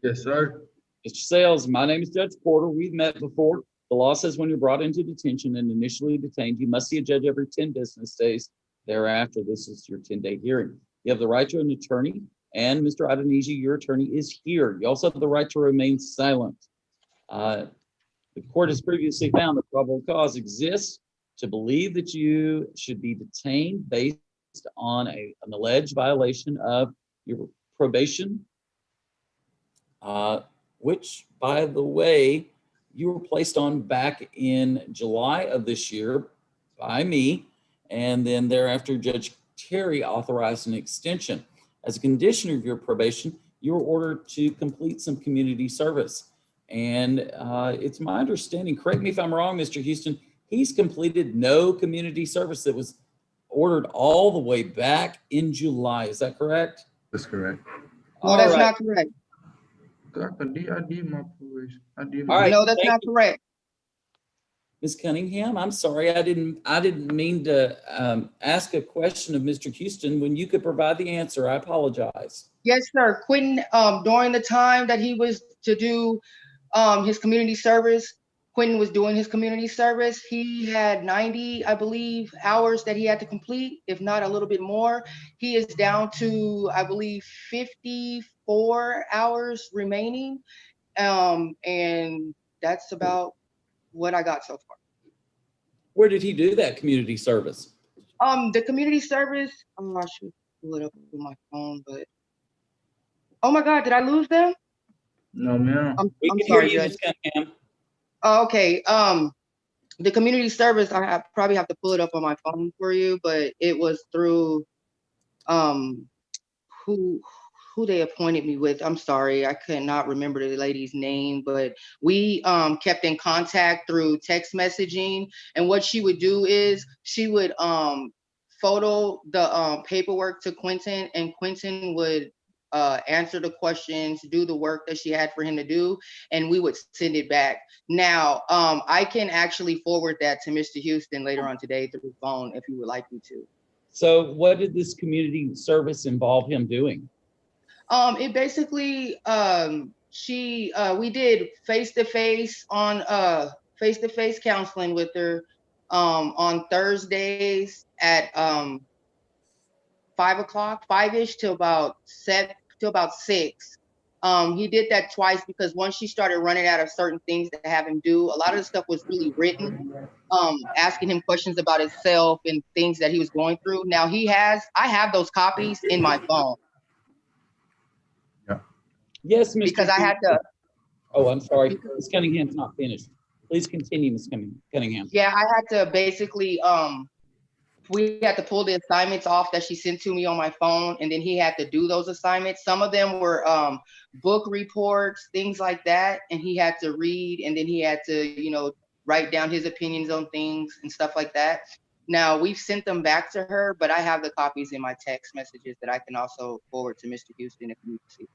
Yes, sir. Mr. Sales, my name is Judge Porter. We've met before. The law says when you're brought into detention and initially detained, you must see a judge every 10 business days thereafter. This is your 10-day hearing. You have the right to an attorney, and Mr. Adeniji, your attorney, is here. You also have the right to remain silent. The court has previously found that probable cause exists to believe that you should be detained based on an alleged violation of your probation, which, by the way, you were placed on back in July of this year by me, and then thereafter Judge Terry authorized an extension. As a condition of your probation, you were ordered to complete some community service. And it's my understanding, correct me if I'm wrong, Mr. Houston, he's completed no community service that was ordered all the way back in July. Is that correct? That's correct. No, that's not correct. I did my probation. All right, no, that's not correct. Ms. Cunningham, I'm sorry, I didn't mean to ask a question of Mr. Houston when you could provide the answer. I apologize. Yes, sir. Quentin, during the time that he was to do his community service, Quentin was doing his community service. He had 90, I believe, hours that he had to complete, if not a little bit more. He is down to, I believe, 54 hours remaining. And that's about what I got so far. Where did he do that community service? The community service, I should pull it up on my phone, but oh my God, did I lose them? No, ma'am. I'm We can sorry, hear you, Judge. Ms. Cunningham. Oh, okay. The community service, probably have to pull it up on my phone for you, but it was through who they appointed me with. I'm sorry, I could not remember the lady's name, but we kept in contact through text messaging. And what she would do is she would photo the paperwork to Quentin, and Quentin would answer the questions, do the work that she had for him to do, and we would send it back. Now, I can actually forward that to Mr. Houston later on today through the phone if you would like me to. So what did this community service involve him doing? It basically, we did face-to-face counseling with her on Thursdays at 5 o'clock, 5-ish to about 6. He did that twice because once she started running out of certain things to have him do, a lot of the stuff was really written, asking him questions about himself and things that he was going through. Now I have those copies in my phone. Yes, Mr. Because I had to. Oh, I'm sorry. Ms. Cunningham's not finished. Please continue, Ms. Cunningham. Yeah, I had to basically, we had to pull the assignments off that she sent to me on my phone, and then he had to do those assignments. Some of them were book reports, things like that, and he had to read, and then he had to, write down his opinions on things and stuff like that. Now, we've sent them back to her, but I have the copies in my text messages that I can also forward to Mr. Houston if you need to see them.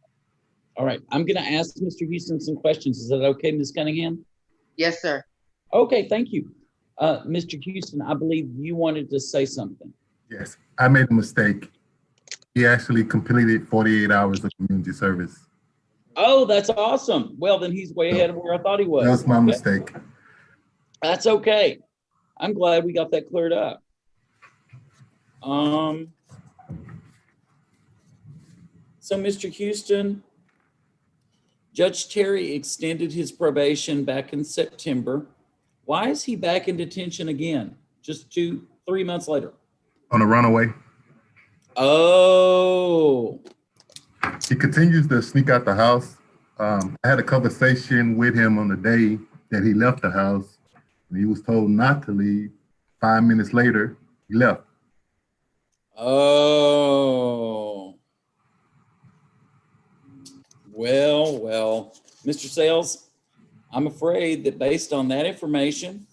All right, I'm going to ask Mr. Houston some questions. Is that okay, Ms. Cunningham? Yes, sir. Okay, thank you. Mr. Houston, I believe you wanted to say something. Yes, I made a mistake. He actually completed 48 hours of community service. Oh, that's awesome. Well, then he's way ahead of where I thought he was. That was my mistake. That's okay. I'm glad we got that cleared up. So, Mr. Houston, Judge Terry extended his probation back in September. Why is he back in detention again, just 2-3 months later? On a runaway. Oh. He continues to sneak out the house. I had a conversation with him on the day that he left the house, and he was told not to leave. 5 minutes later, he left. Oh. Well, Mr. Sales, I'm afraid that based on that information,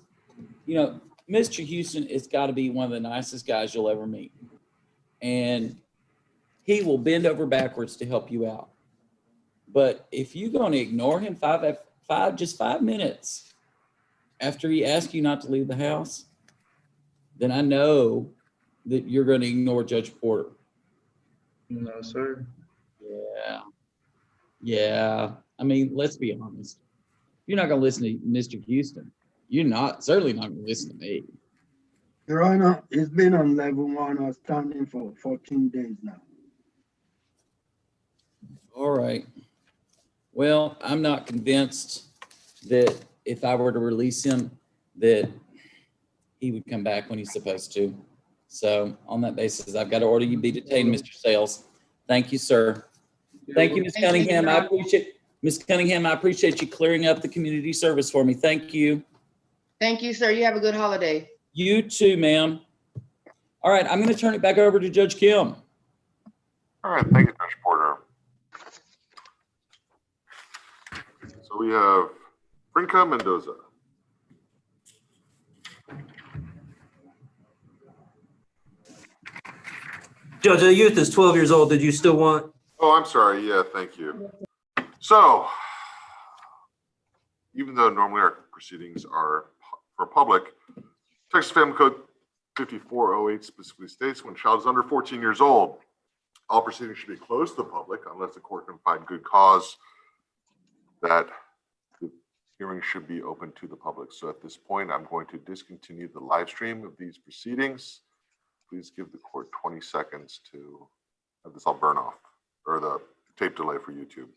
Mr. Houston has got to be one of the nicest guys you'll ever meet. And he will bend over backwards to help you out. But if you're going to ignore him just 5 minutes after he asks you not to leave the house, then I know that you're going to ignore Judge Porter. No, sir. Yeah. I mean, let's be honest. You're not going to listen to Mr. Houston. You're certainly not going to listen to me. Your Honor, it's been on level 1 outstanding for 14 days now. All right. Well, I'm not convinced that if I were to release him, that he would come back when he's supposed to. So on that basis, I've got to order you be detained, Mr. Sales. Thank you, sir. Thank you, Ms. Cunningham. I appreciate you clearing up the community service for me. Thank you. Thank you, sir. You have a good holiday. You too, ma'am. All right, I'm going to turn it back over to Judge Kim. All right, thank you, Judge Porter. So we have Brinca Mendoza. Judge, the youth is 12 years old. Did you still want? Oh, I'm sorry. Yeah, thank you. So, even though normally our proceedings are for public, Texas Family Code 5408 specifically states when a child is under 14 years old, all proceedings should be closed to the public unless the court can find good cause that the hearing should be open to the public. So at this point, I'm going to discontinue the live stream of these proceedings. Please give the court 20 seconds to have this all burn off, or the tape delay for YouTube.